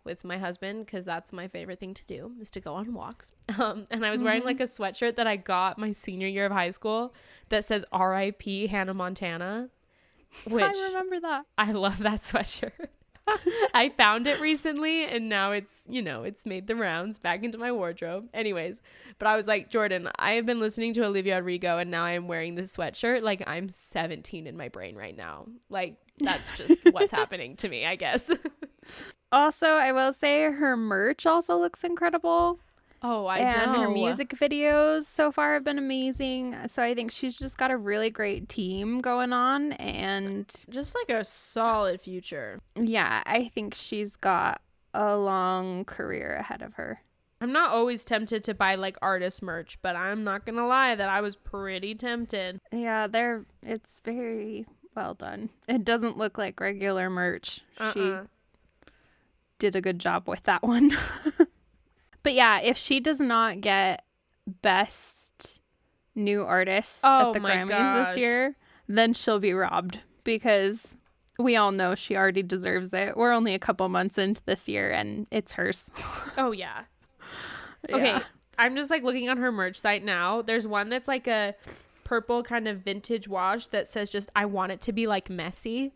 with my husband because that's my favorite thing to do, is to go on walks. And I was wearing like a sweatshirt that I got my senior year of high school that says R.I.P. Hannah Montana, which I remember that. I love that sweatshirt. I found it recently and now it's, it's made the rounds back into my wardrobe. Anyways, but I was like, Jordan, I have been listening to Olivia Rodrigo and now I am wearing this sweatshirt. Like I'm 17 in my brain right now. Like that's just what's happening to me, I guess. Also, I will say her merch also looks incredible. Oh, I and know. Her music videos so far have been amazing. So I think she's just got a really great team going on and just like a solid future. Yeah, I think she's got a long career ahead of her. I'm not always tempted to buy like artist merch, but I'm not going to lie that I was pretty tempted. Yeah, it's very well done. It doesn't look like regular merch. She did a good job with that one. But yeah, if she does not get Best New Artist at the Grammys this year, then she'll be robbed because we all know she already deserves it. We're only a couple months into this year and it's hers. Oh, yeah. Okay, I'm just like looking on her merch site now. There's one that's like a purple kind of vintage wash that says just, I want it to be like messy.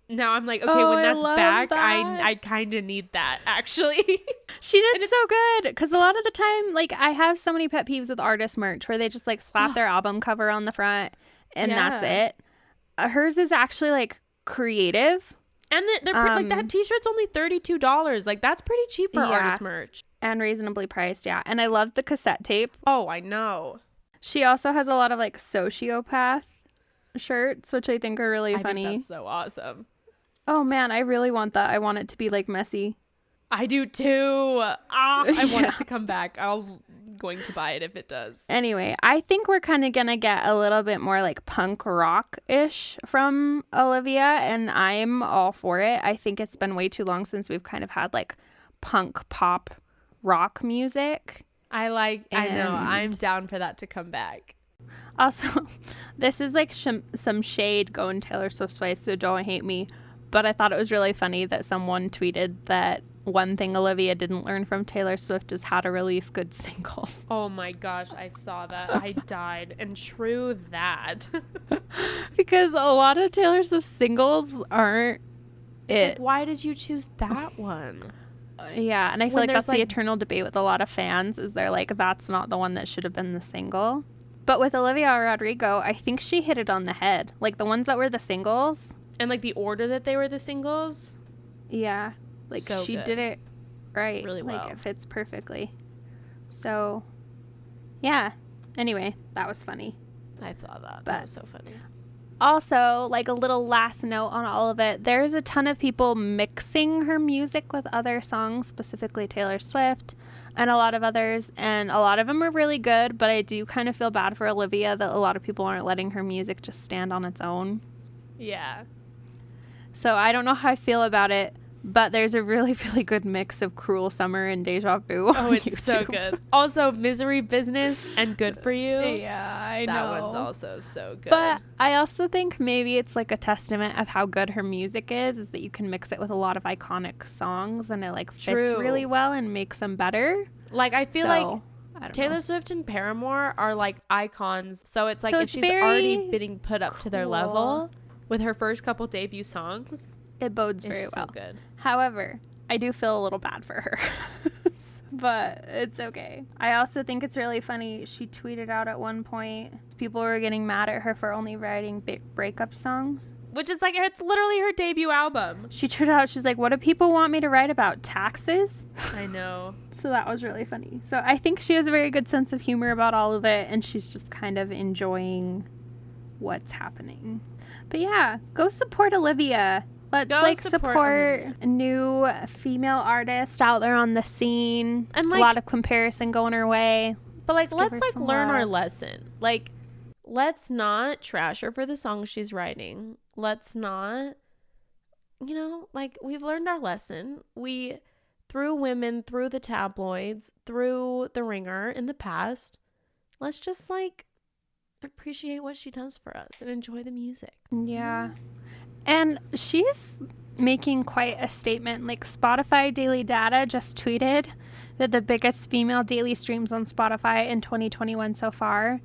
Now I'm like, okay, when that's back, I kind of need that, actually. She did so good. Because a lot of the time, like, I have so many pet peeves with artist merch where they just, like, slap their album cover on the front and that's it. Hers is actually, like, creative. And they're like, that t-shirt's only $32. Like, that's pretty cheap for artist merch. And reasonably priced, yeah. And I love the cassette tape. Oh, I know. She also has a lot of, like, sociopath shirts, which I think are really funny. I think that's so awesome. Oh man, I really want that. I want it to be like messy. I do too. I want it to come back. I'm going to buy it if it does. Anyway, I think we're kind of gonna get a little bit more like punk rock-ish from Olivia, and I'm all for it. I think it's been way too long since we've kind of had like punk pop rock music. I know. I'm down for that to come back. Also, this is like some shade going Taylor Swift's way, so don't hate me. But I thought it was really funny that someone tweeted that one thing Olivia didn't learn from Taylor Swift is how to release good singles. Oh my gosh, I saw that. I died. And true that. Because a lot of Taylor Swift singles aren't Like, why did you choose that one? Yeah, and I feel like that's the eternal debate with a lot of fans is they're like, that's not the one that should have been the single. But with Olivia Rodrigo, I think she hit it on the head. Like the ones that were the singles. And like the order that they were the singles. Yeah. Like so she good. did it right. Really well. Like it fits perfectly. So, yeah. Anyway, that was funny. I thought that was so funny. Also, like a little last note on all of it, there's a ton of people mixing her music with other songs, specifically Taylor Swift and a lot of others, and a lot of them are really good, but I do kind of feel bad for Olivia that a lot of people aren't letting her music just stand on its own. Yeah. So I don't know how I feel about it, but there's a really, really good mix of Cruel Summer and Deja Vu. Oh, it's YouTube. So good. Also, Misery Business and Good For You. Yeah, I know. That one's also so good. But I also think maybe it's like a testament of how good her music is that you can mix it with a lot of iconic songs and it like fits really well and makes them better. Like, I feel like Taylor Swift and Paramore are like icons. So it's like if she's already being put up to their level with her first couple debut songs, it bodes very well. So good. However, I do feel a little bad for her, but it's okay. I also think it's really funny. She tweeted out at one point, people were getting mad at her for only writing breakup songs. Which is like, it's literally her debut album. She tweeted out, she's like, what do people want me to write about? Taxes? I know. So that was really funny. So I think she has a very good sense of humor about all of it, and she's just kind of enjoying what's happening. But yeah, go support Olivia. Let's support new female artists out there on the scene. And like, a lot of comparison going her way. But like, let's like learn our lesson. Like, let's not trash her for the songs she's writing. Let's not, like, we've learned our lesson. We threw women through the tabloids, through the ringer in the past. Let's just like appreciate what she does for us and enjoy the music. Yeah. And she's making quite a statement. Like, Spotify Daily Data just tweeted that the biggest female daily streams on Spotify in 2021 so far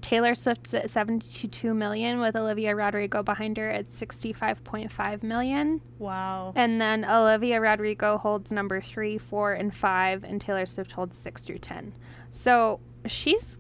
Taylor Swift's at 72 million with Olivia Rodrigo behind her at 65.5 million. Wow. And then Olivia Rodrigo holds number 3, 4, and 5, and Taylor Swift holds 6 through 10. So she's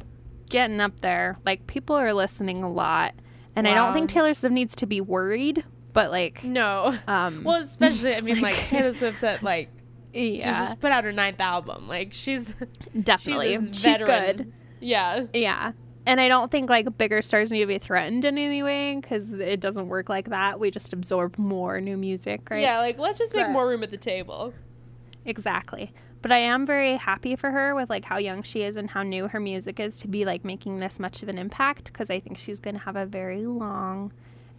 getting up there. Like, people are listening a lot. And I don't think Taylor Swift needs to be worried, but like... No. Well, especially, I mean, like, Taylor Swift's at, like... Yeah. Just put out her 9th album. Like, she's... Definitely. She's good. Yeah. Yeah. And I don't think, like, bigger stars need to be threatened in any way, because it doesn't work like that. We just absorb more new music, right? Yeah, like, let's just make more room at the table. Exactly. But I am very happy for her with, like, how young she is and how new her music is to be, like, making this much of an impact, because I think she's going to have a very long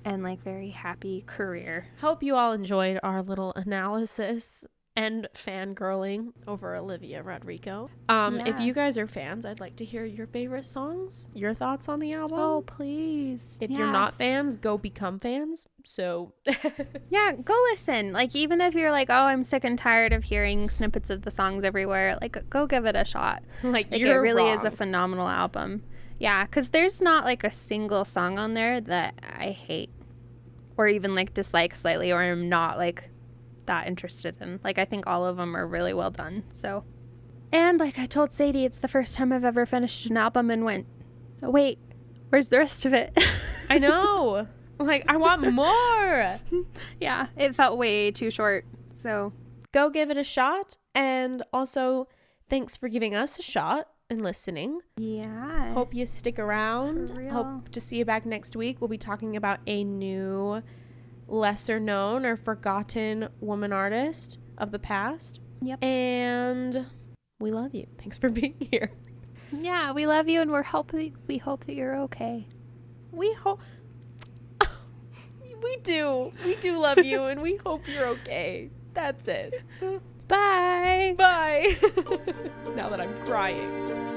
and, like, very happy career. Hope you all enjoyed our little analysis and fangirling over Olivia Rodrigo. If you guys are fans, I'd like to hear your favorite songs, your thoughts on the album. Oh, please. If you're not fans, go become fans. So yeah, go listen. Like, even if you're like, oh, I'm sick and tired of hearing snippets of the songs everywhere, like, go give it a shot. Like it really is a phenomenal album. Yeah, because there's not like a single song on there that I hate or even like dislike slightly, or I'm not like that interested in. Like, I think all of them are really well done. So, and like I told Sadie, it's the first time I've ever finished an album and went, oh, wait, where's the rest of it? I know. Like, I want more. Yeah, it felt way too short. So go give it a shot. And also, thanks for giving us a shot and listening. Yeah. Hope you stick around. Hope to see you back next week. We'll be talking about a new, lesser known or forgotten woman artist of the past. Yep. And we love you. Thanks for being here. Yeah, we love you, and we hope that you're okay. We hope we do love you, and we hope you're okay. That's it. Bye. Bye. Now that I'm crying.